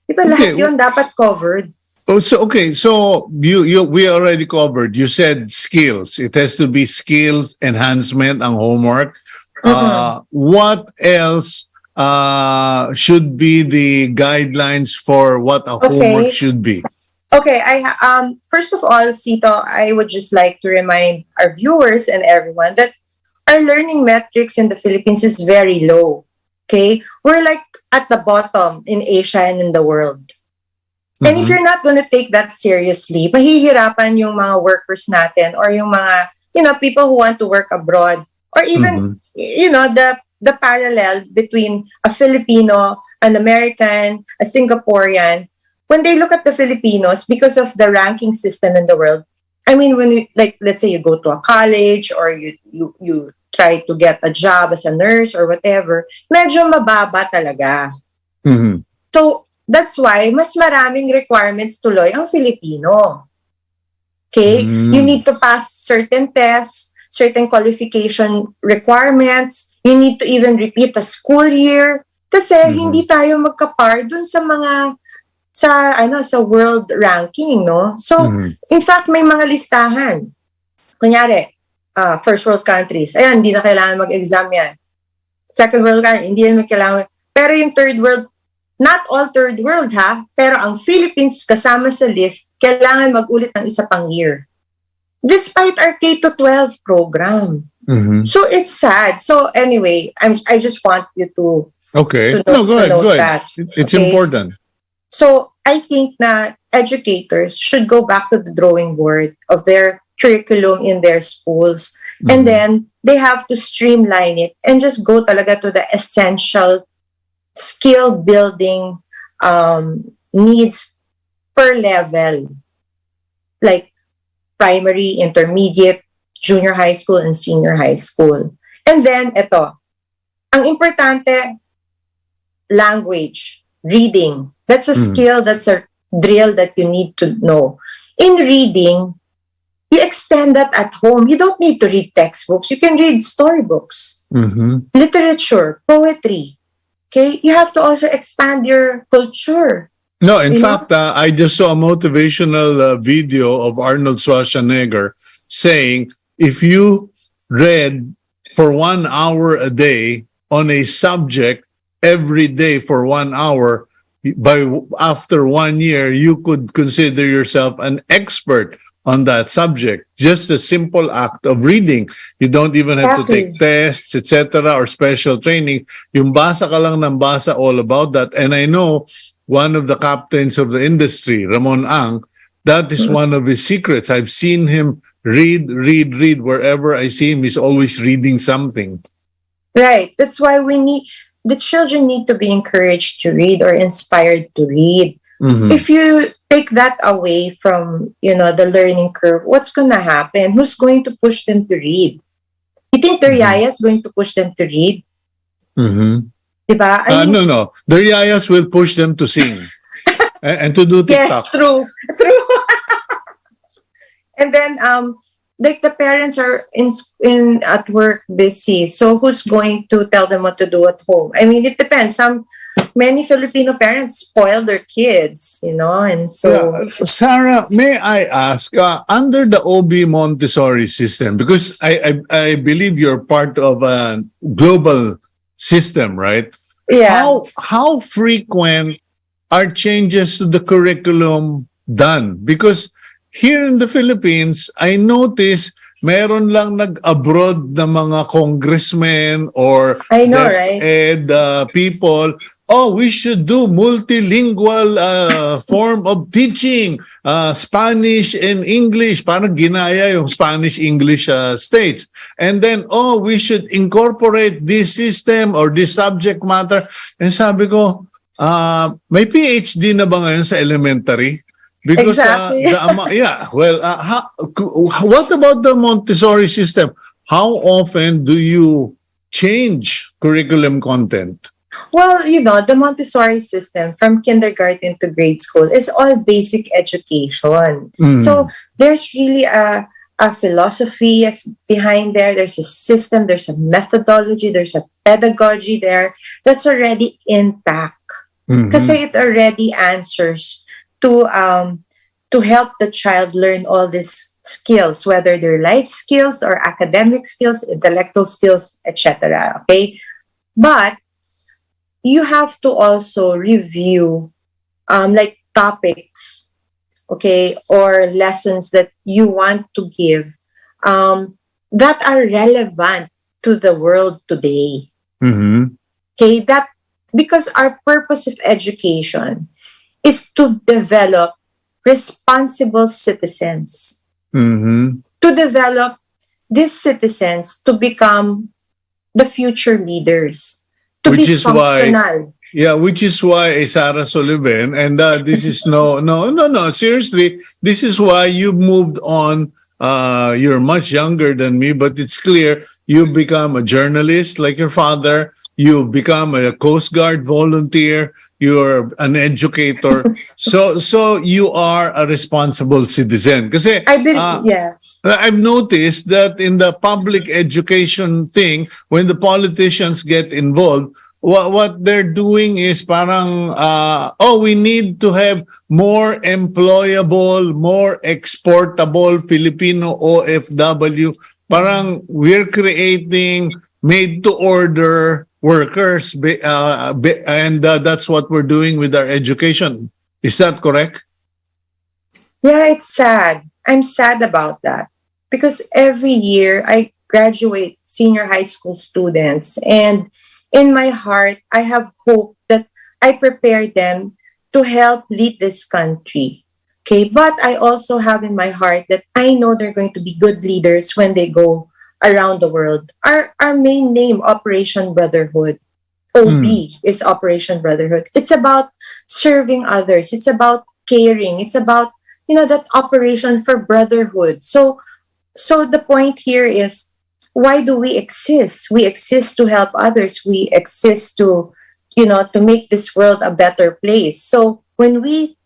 Diba lahat yun dapat covered? Oh, so okay. So we already covered. You said skills. It has to be skills enhancement ang homework. What else should be the guidelines for what a homework should be? Okay, first of all, Cito, I would just like to remind our viewers and everyone that our learning metrics in the Philippines is very low. Okay? We're like at the bottom in Asia and in the world. And if you're not going to take that seriously, mahihirapan yung mga workers natin or yung mga, people who want to work abroad or even, the parallel between a Filipino, an American, a Singaporean. When they look at the Filipinos, because of the ranking system in the world, I mean, when you, let's say you go to a college or you try to get a job as a nurse or whatever, medyo mababa talaga. So, that's why mas maraming requirements tuloy ang Filipino. Okay? You need to pass certain tests, certain qualification requirements. You need to even repeat a school year. Kasi hindi tayo magkapar dun sa mga sa world ranking, no? So, in fact, may mga listahan. Kunyari, first world countries. Ayan, hindi na kailangan mag-exam yan. Second world countries, hindi na kailangan. Pero yung third world, not all third world ha, pero ang Philippines kasama sa list, kailangan mag-ulit ng isa pang year. Despite our K-12 program. So it's sad. So anyway, I just want you to go ahead. That. It's important. So I think na educators should go back to the drawing board of their curriculum in their schools. And then they have to streamline it and just go talaga to the essential skill building needs per level, like primary, intermediate, junior high school, and senior high school. And then, ang importante, language, reading. That's a skill, that's a drill that you need to know. In reading, you extend that at home. You don't need to read textbooks. You can read storybooks, literature, poetry. Okay, you have to also expand your culture. No, in fact, I just saw a motivational video of Arnold Schwarzenegger saying, if you read for 1 hour a day on a subject every day for 1 hour, after 1 year, you could consider yourself an expert on that subject. Just a simple act of reading. You don't even have to take tests, etc., or special training. Yung basa ka lang ng basa all about that. And I know one of the captains of the industry, Ramon Ang, that is one of his secrets. I've seen him read. Wherever I see him, he's always reading something. Right. That's why the children need to be encouraged to read or inspired to read. If you take that away from, the learning curve, what's going to happen? Who's going to push them to read? You think their yaya is going to push them to read? Diba? No. Their yayas will push them to sing and to do TikTok. Yes, true. And then, the parents are in at work busy. So who's going to tell them what to do at home? I mean, it depends. Many Filipino parents spoil their kids, and so... Sara, may I ask, under the OB Montessori system, because I believe you're part of a global system, right? Yeah. How frequent are changes to the curriculum done? Because here in the Philippines, I notice meron lang nag-abroad na mga congressmen or people. Oh, we should do multilingual form of teaching, Spanish and English. Parang ginaya yung Spanish-English states. And then, we should incorporate this system or this subject matter. And sabi ko, may PhD na ba ngayon sa elementary? Because exactly. What about the Montessori system? How often do you change curriculum content? Well, the Montessori system from kindergarten to grade school is all basic education. So there's really a philosophy behind there. There's a system, there's a methodology, there's a pedagogy there that's already intact. Mhm. Kasi it already answers to help the child learn all these skills, whether they're life skills or academic skills, intellectual skills, etc. Okay, but you have to also review like topics, okay, or lessons that you want to give that are relevant to the world today. Mhm. Okay, that because our purpose of education is to develop responsible citizens, Mhm. to develop these citizens to become the future leaders, to be Which is why, functional. yeah, which is why Sara Soliven, and this is no, seriously, this is why you moved on. You're much younger than me, but it's clear you become a journalist like your father. You become a Coast Guard volunteer. You're an educator. So you are a responsible citizen. Kasi I believe, yes. I've noticed that in the public education thing, when the politicians get involved, what they're doing is parang, we need to have more employable, more exportable Filipino OFW. Parang we're creating made-to-order workers, and that's what we're doing with our education. Is that correct? Yeah, it's sad. I'm sad about that because every year I graduate senior high school students, and in my heart, I have hope that I prepare them to help lead this country. Okay, but I also have in my heart that I know they're going to be good leaders when they go around the world. Our main name, Operation Brotherhood, OB, is Operation Brotherhood. It's about serving others. It's about caring. It's about that operation for brotherhood. So the point here is, why do we exist? We exist to help others. We exist to make this world a better place. So when we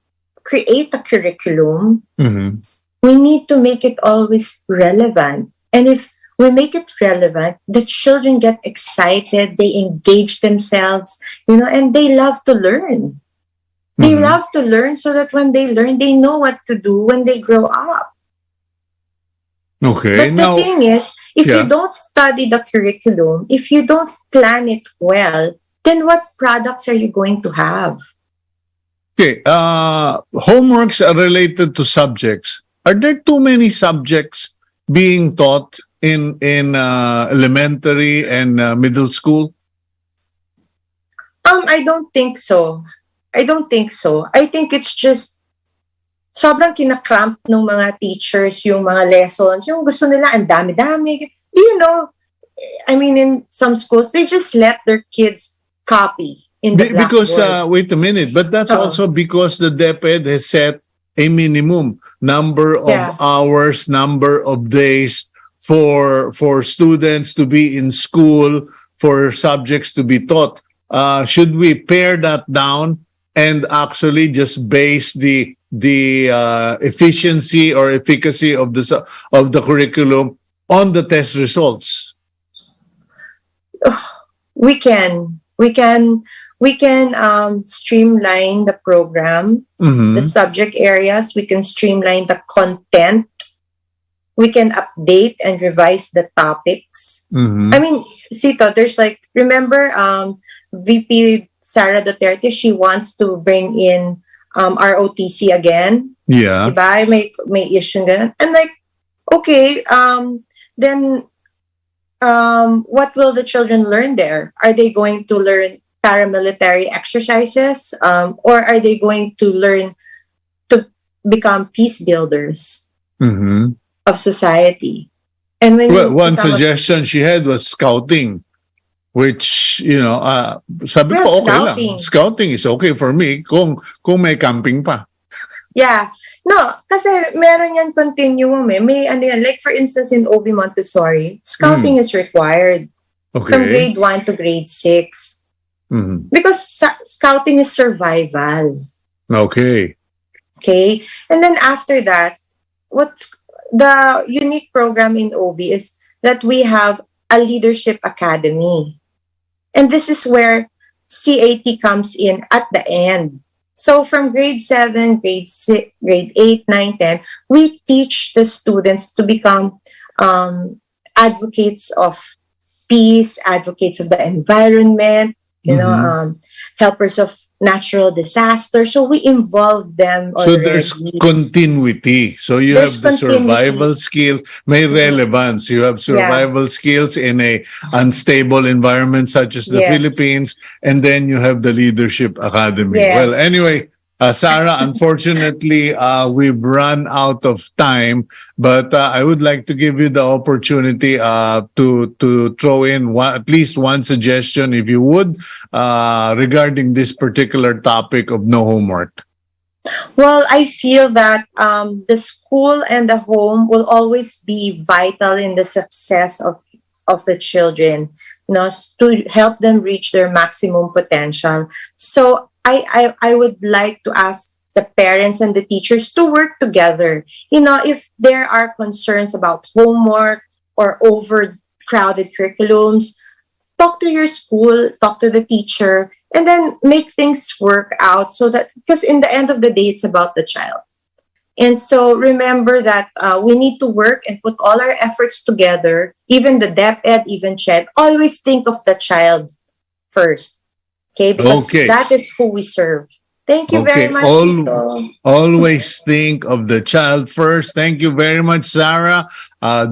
create a curriculum, Mhm. we need to make it always relevant. And if we make it relevant, the children get excited, they engage themselves, and they love to learn. They Mhm. love to learn so that when they learn, they know what to do when they grow up. Okay. But the Now, thing is, if yeah. you don't study the curriculum, if you don't plan it well, then what products are you going to have? Okay. Homeworks are related to subjects. Are there too many subjects being taught in elementary and middle school? I don't think so. I don't think so. I think it's just sobrang kinakramp ng mga teachers yung mga lessons. Yung gusto nila, ang dami-dami. I mean, in some schools, they just let their kids copy in the Because, blackboard. wait a minute, but that's Oo. also because the DepEd has set a minimum number of Yeah. hours, number of days for students to be in school, for subjects to be taught. Should we pare that down and actually just base the efficiency or efficacy of the curriculum on the test results? We can streamline the program, Mhm. the subject areas. We can streamline the content. We can update and revise the topics. Mhm. I mean, Cito, there's remember VP Sara Duterte, she wants to bring in ROTC again. Yeah. Diba? May issue ganun. I'm like, okay, then what will the children learn there? Are they going to learn paramilitary exercises? Or are they going to learn to become peace builders Mhm. of society? And when Well, you one become suggestion she had was scouting, which, sabi Well, ko okay lang. scouting. Scouting is okay for me kung may camping pa. Yeah. No, kasi meron yan continuum eh. May like for instance in OB Montessori, scouting is required from Okay. grade 1 to grade 6. Mhm. Because scouting is survival. Okay. Okay? And then after that, what's the unique program in OB is that we have a leadership academy. And this is where CAT comes in at the end. So from grade 7, grade 8, 9, 10, we teach the students to become advocates of peace, advocates of the environment, helpers of natural disaster. So we involve them So already. there's continuity. So you There's have the survival continuity. skills, may relevance. You have survival skills in a unstable environment such as the Yes. Philippines, and then you have the Leadership Academy. Yes. Well, anyway, Sara, unfortunately, we've run out of time, but I would like to give you the opportunity to throw in at least one suggestion, if you would, regarding this particular topic of no homework. Well, I feel that the school and the home will always be vital in the success of the children, to help them reach their maximum potential. So I would like to ask the parents and the teachers to work together. If there are concerns about homework or overcrowded curriculums, talk to your school, talk to the teacher, and then make things work out, so that, because in the end of the day, it's about the child. And so remember that we need to work and put all our efforts together, even the DepEd, even CHED, always think of the child first. Okay, because that is who we serve. Thank you very much. Always think of the child first. Thank you very much, Sara.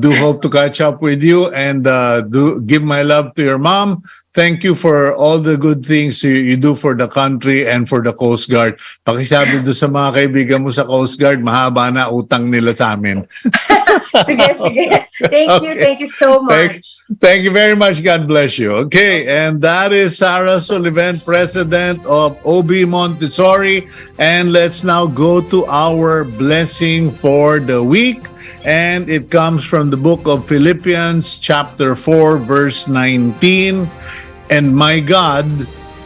Do hope to catch up with you, and do give my love to your mom. Thank you for all the good things you do for the country and for the Coast Guard. Pakisabi doon sa mga kaibigan mo sa Coast Guard, mahaba na utang nila sa amin. Sige. Thank you so much. Thank you very much. God bless you. Okay, and that is Sara Soliven, President of OB Montessori. And let's now go to our blessing for the week. And it comes from the book of Philippians chapter 4 verse 19. And my God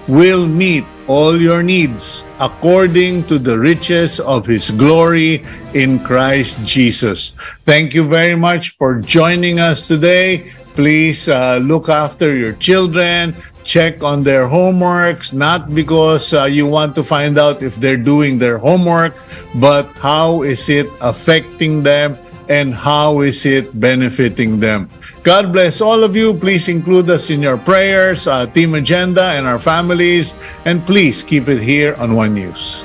will meet all your needs according to the riches of His glory in Christ Jesus. Thank you very much for joining us today. Please look after your children, check on their homeworks, not because you want to find out if they're doing their homework, but how is it affecting them and how is it benefiting them. God bless all of you. Please include us in your prayers, Team Agenda, and our families. And please keep it here on One News.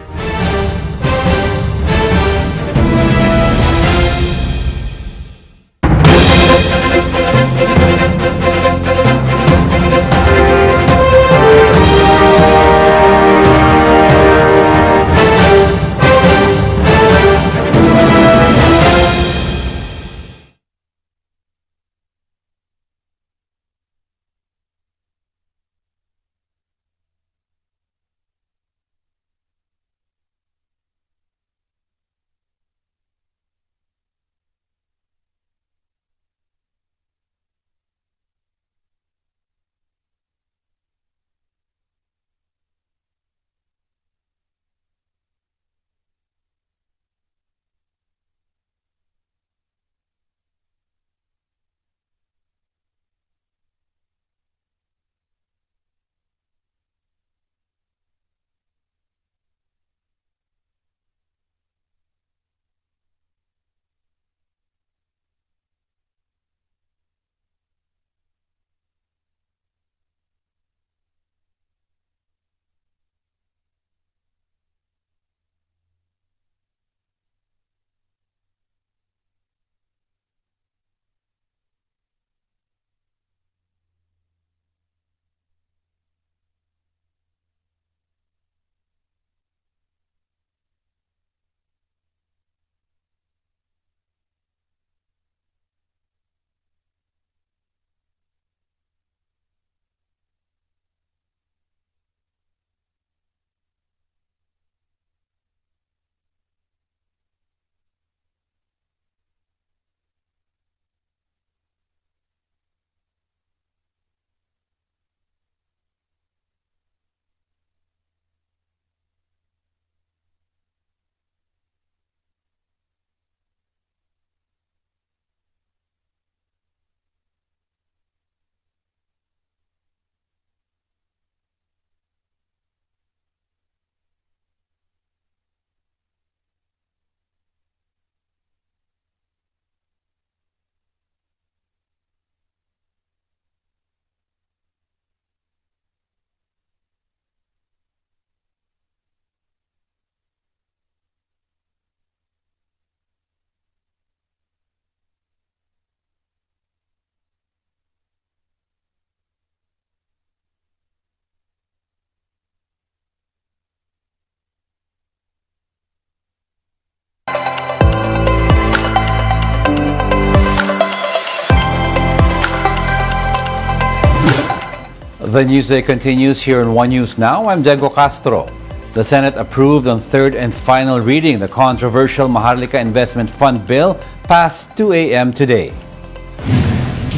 The Newsday continues here on One News Now. I'm Diego Castro. The Senate approved on third and final reading the controversial Maharlika Investment Fund bill past 2 a.m. today.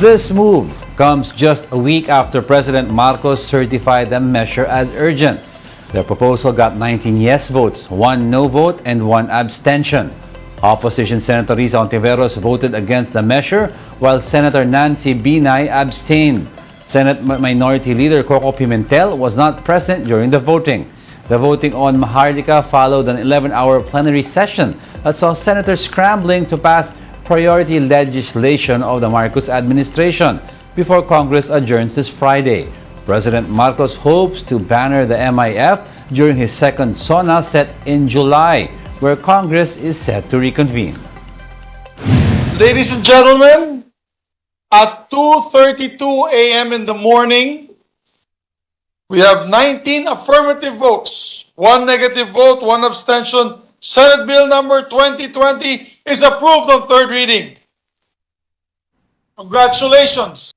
This move comes just a week after President Marcos certified the measure as urgent. The proposal got 19 yes votes, 1 no vote, and 1 abstention. Opposition Senator Risa Ontiveros voted against the measure, while Senator Nancy Binay abstained. Senate Minority Leader Coco Pimentel was not present during the voting. The voting on Maharlika followed an 11-hour plenary session that saw senators scrambling to pass priority legislation of the Marcos administration before Congress adjourns this Friday. President Marcos hopes to banner the MIF during his second SONA set in July, where Congress is set to reconvene. Ladies and gentlemen, at 2:32 a.m. in the morning, we have 19 affirmative votes, 1 negative vote, 1 abstention. Senate Bill number 2020 is approved on third reading. Congratulations.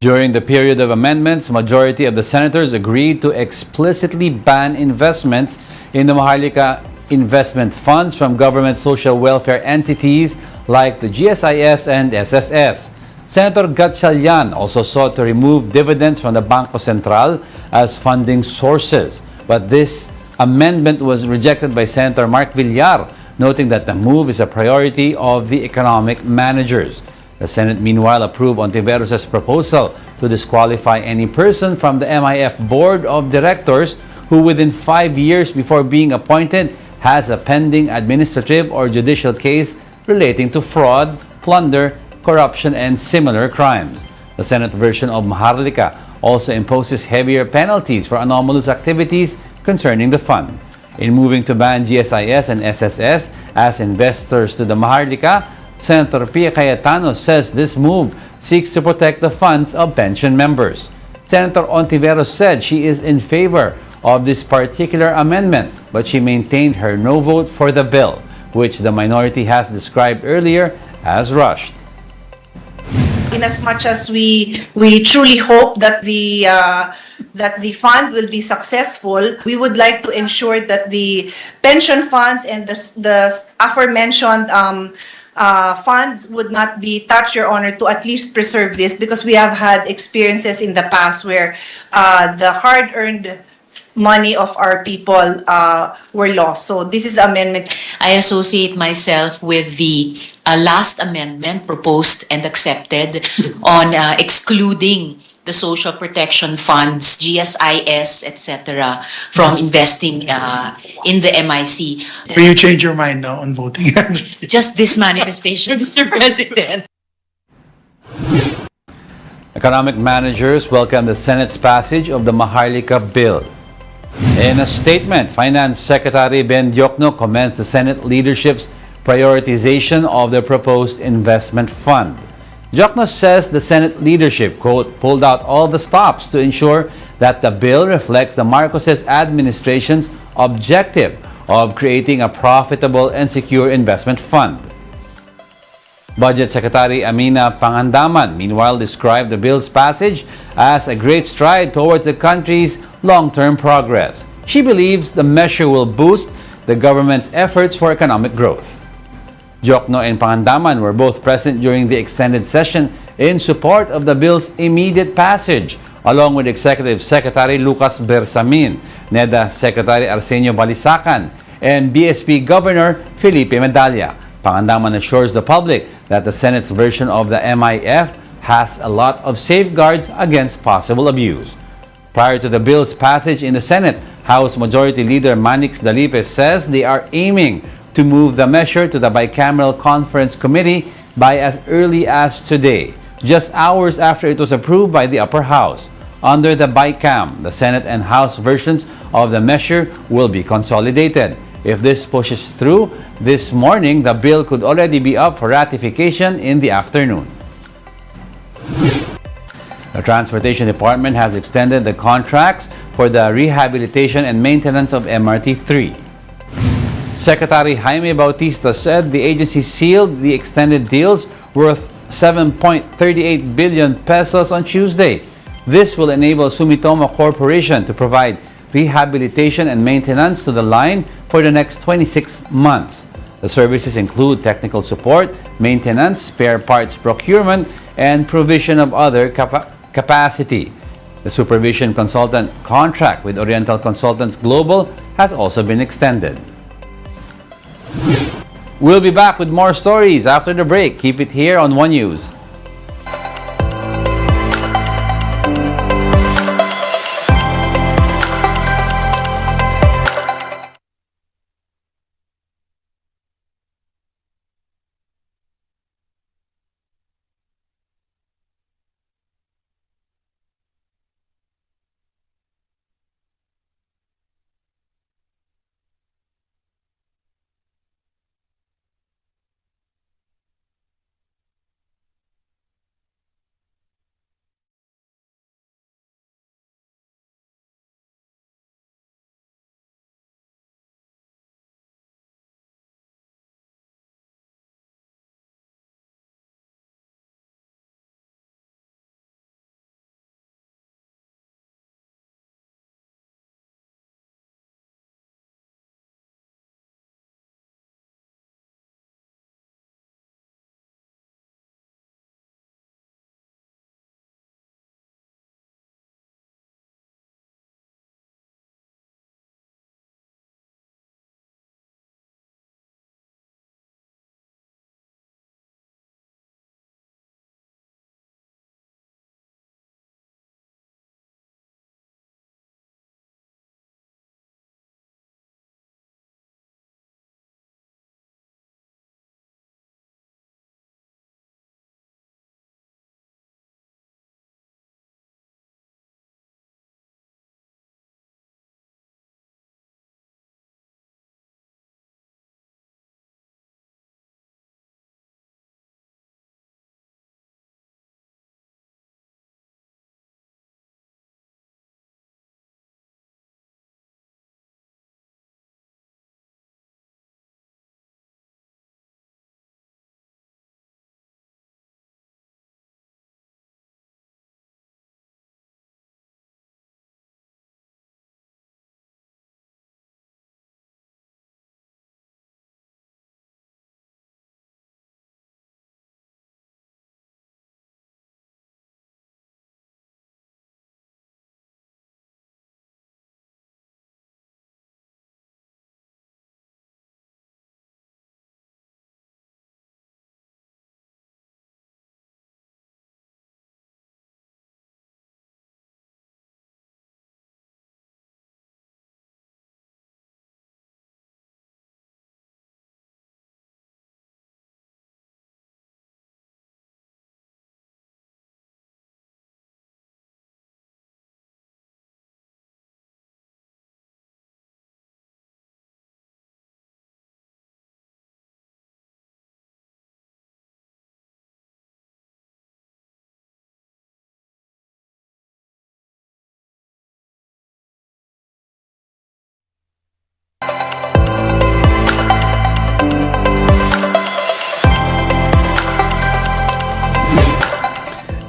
During the period of amendments, majority of the senators agreed to explicitly ban investments in the Maharlika investment funds from government social welfare entities like the GSIS and SSS. Senator Gatchalian also sought to remove dividends from the Bangko Sentral as funding sources, but this amendment was rejected by Senator Mark Villar, noting that the move is a priority of the economic managers. The Senate meanwhile approved Ontiveros' proposal to disqualify any person from the MIF Board of Directors who within 5 years before being appointed has a pending administrative or judicial case relating to fraud, plunder, corruption, and similar crimes. The Senate version of Maharlika also imposes heavier penalties for anomalous activities concerning the fund. In moving to ban GSIS and SSS as investors to the Maharlika, Senator Pia Cayetano says this move seeks to protect the funds of pension members. Senator Ontiveros said she is in favor of this particular amendment, but she maintained her no vote for the bill, which the minority has described earlier as rushed. In as much as we truly hope that the fund will be successful, we would like to ensure that the pension funds and the aforementioned funds would not be touched, Your Honor, to at least preserve this, because we have had experiences in the past where the hard-earned money of our people were lost. So this is the amendment. I associate myself with the last amendment proposed and accepted on excluding the social protection funds, GSIS, etc., from investing in the MIC. Will you change your mind now on voting? Just this manifestation, Mr. President. Economic managers welcome the Senate's passage of the Maharlika bill. In a statement, Finance Secretary Ben Diokno commends the Senate leadership's prioritization of the proposed investment fund. Diokno says the Senate leadership, quote, pulled out all the stops to ensure that the bill reflects the Marcos' administration's objective of creating a profitable and secure investment fund. Budget Secretary Amina Pangandaman meanwhile described the bill's passage as a great stride towards the country's long-term progress. She believes the measure will boost the government's efforts for economic growth. Diokno and Pangandaman were both present during the extended session in support of the bill's immediate passage, along with Executive Secretary Lucas Bersamin, NEDA Secretary Arsenio Balisacan, and BSP Governor Felipe Medalla. Pangandaman assures the public that the Senate's version of the MIF has a lot of safeguards against possible abuse. Prior to the bill's passage in the Senate, House Majority Leader Manix Dalipe says they are aiming to move the measure to the Bicameral Conference Committee by as early as today, just hours after it was approved by the Upper House. Under the BICAM, the Senate and House versions of the measure will be consolidated. If this pushes through this morning, the bill could already be up for ratification in the afternoon. The Transportation Department has extended the contracts for the rehabilitation and maintenance of MRT-3. Secretary Jaime Bautista said the agency sealed the extended deals worth 7.38 billion pesos on Tuesday. This will enable Sumitomo Corporation to provide rehabilitation and maintenance to the line for the next 26 months. The services include technical support, maintenance, spare parts procurement, and provision of other capacity. The supervision consultant contract with Oriental Consultants Global has also been extended. We'll be back with more stories after the break. Keep it here on One News.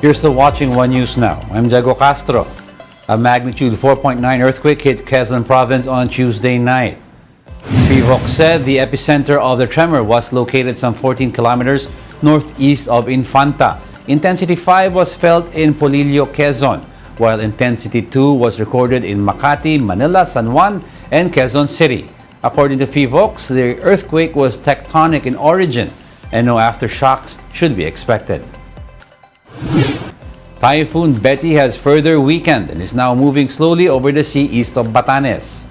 You're still watching One News Now. I'm Diego Castro. A magnitude 4.9 earthquake hit Quezon Province on Tuesday night. PHOC said the epicenter of the tremor was located some 14 kilometers northeast of Infanta. Intensity 5 was felt in Polillo, Quezon, while Intensity 2 was recorded in Makati, Manila, San Juan, and Quezon City. According to PHOC, the earthquake was tectonic in origin and no aftershocks should be expected. Typhoon Betty has further weakened and is now moving slowly over the sea east of Batanes.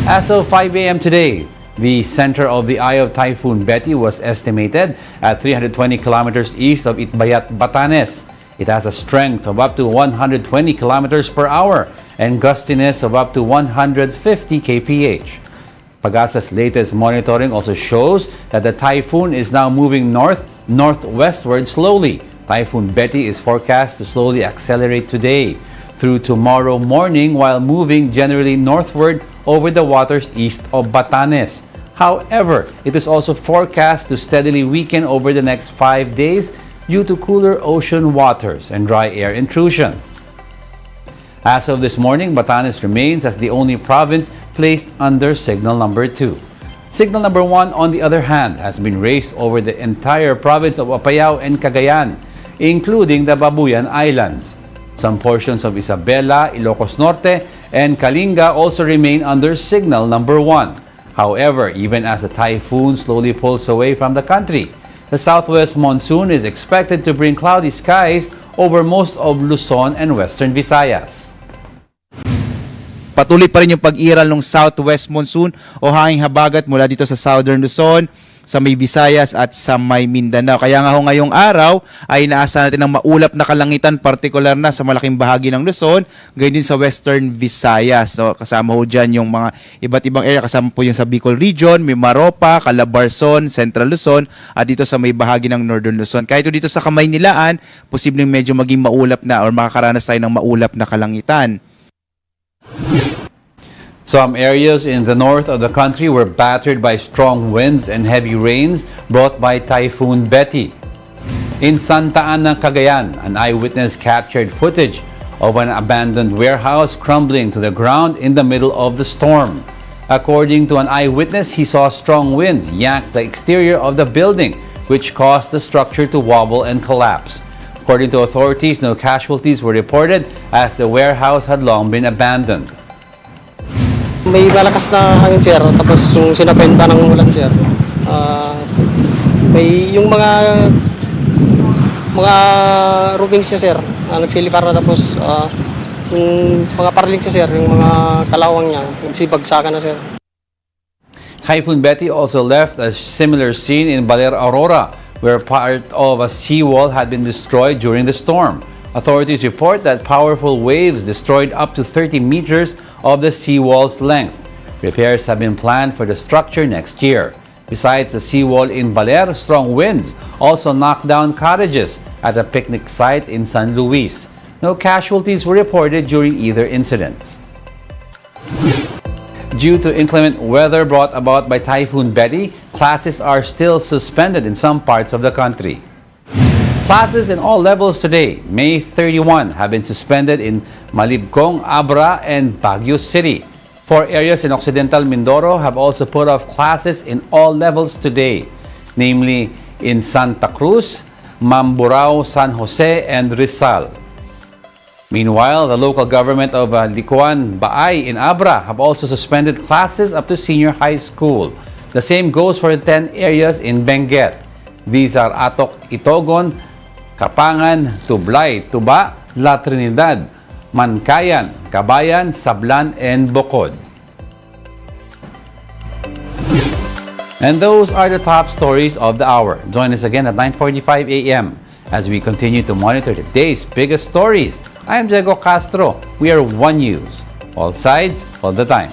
As of 5 a.m. today, the center of the eye of Typhoon Betty was estimated at 320 kilometers east of Itbayat, Batanes. It has a strength of up to 120 kilometers per hour and gustiness of up to 150 kph. Pagasa's latest monitoring also shows that the typhoon is now moving northwestward slowly. Typhoon Betty is forecast to slowly accelerate today through tomorrow morning while moving generally northward over the waters east of Batanes. However, it is also forecast to steadily weaken over the next 5 days due to cooler ocean waters and dry air intrusion. As of this morning, Batanes remains as the only province placed under Signal number 2. Signal number 1, on the other hand, has been raised over the entire province of Apayao and Cagayan, including the Babuyan Islands. Some portions of Isabela, Ilocos Norte, and Kalinga also remain under Signal number 1. However, even as the typhoon slowly pulls away from the country, the southwest monsoon is expected to bring cloudy skies over most of Luzon and western Visayas. Patuloy pa rin yung pag-iral ng southwest monsoon o hanging habagat mula dito sa southern Luzon, sa may Visayas at sa may Mindanao. Kaya nga ngayong araw ay inaasahan natin ng maulap na kalangitan, partikular na sa malaking bahagi ng Luzon, gayon din sa western Visayas. So, kasama ho dyan yung mga iba't ibang area, kasama po yung sa Bicol Region, Mimaropa, Calabarzon, Central Luzon, at dito sa may bahagi ng Northern Luzon. Kahit dito sa Kamaynilaan, posibleng medyo maging maulap na or makakaranas tayo ng maulap na kalangitan. Some areas in the north of the country were battered by strong winds and heavy rains brought by Typhoon Betty. In Santa Ana, Cagayan, an eyewitness captured footage of an abandoned warehouse crumbling to the ground in the middle of the storm. According to an eyewitness, he saw strong winds yank the exterior of the building, which caused the structure to wobble and collapse. According to authorities, no casualties were reported as the warehouse had long been abandoned. May malakas na hangin, sir, tapos yung sinapenta ng ulan, sir. May yung mga roofings niya, sir, nagsilipar na, tapos yung mga parling siya, sir, yung mga kalawang niya, nagsibagsakan na, sir. Typhoon Betty also left a similar scene in Baler, Aurora, where part of a seawall had been destroyed during the storm. Authorities report that powerful waves destroyed up to 30 meters of the seawall's length. Repairs have been planned for the structure next year. Besides the seawall in Baler, strong winds also knocked down cottages at a picnic site in San Luis. No casualties were reported during either incidents. Due to inclement weather brought about by Typhoon Betty, classes are still suspended in some parts of the country. Classes in all levels today, May 31, have been suspended in Malibcong, Abra, and Baguio City. 4 areas in Occidental Mindoro have also put off classes in all levels today, namely in Santa Cruz, Mamburao, San Jose, and Rizal. Meanwhile, the local government of Licuan, Baay, in Abra have also suspended classes up to senior high school. The same goes for 10 areas in Benguet. These are Atok, Itogon, Kapangan, Tublay, Tuba, La Trinidad, Mankayan, Kabayan, Sablan, and Bocod. And those are the top stories of the hour. Join us again at 9:45 a.m. as we continue to monitor the day's biggest stories. I am Diego Castro. We are One News. All sides, all the time.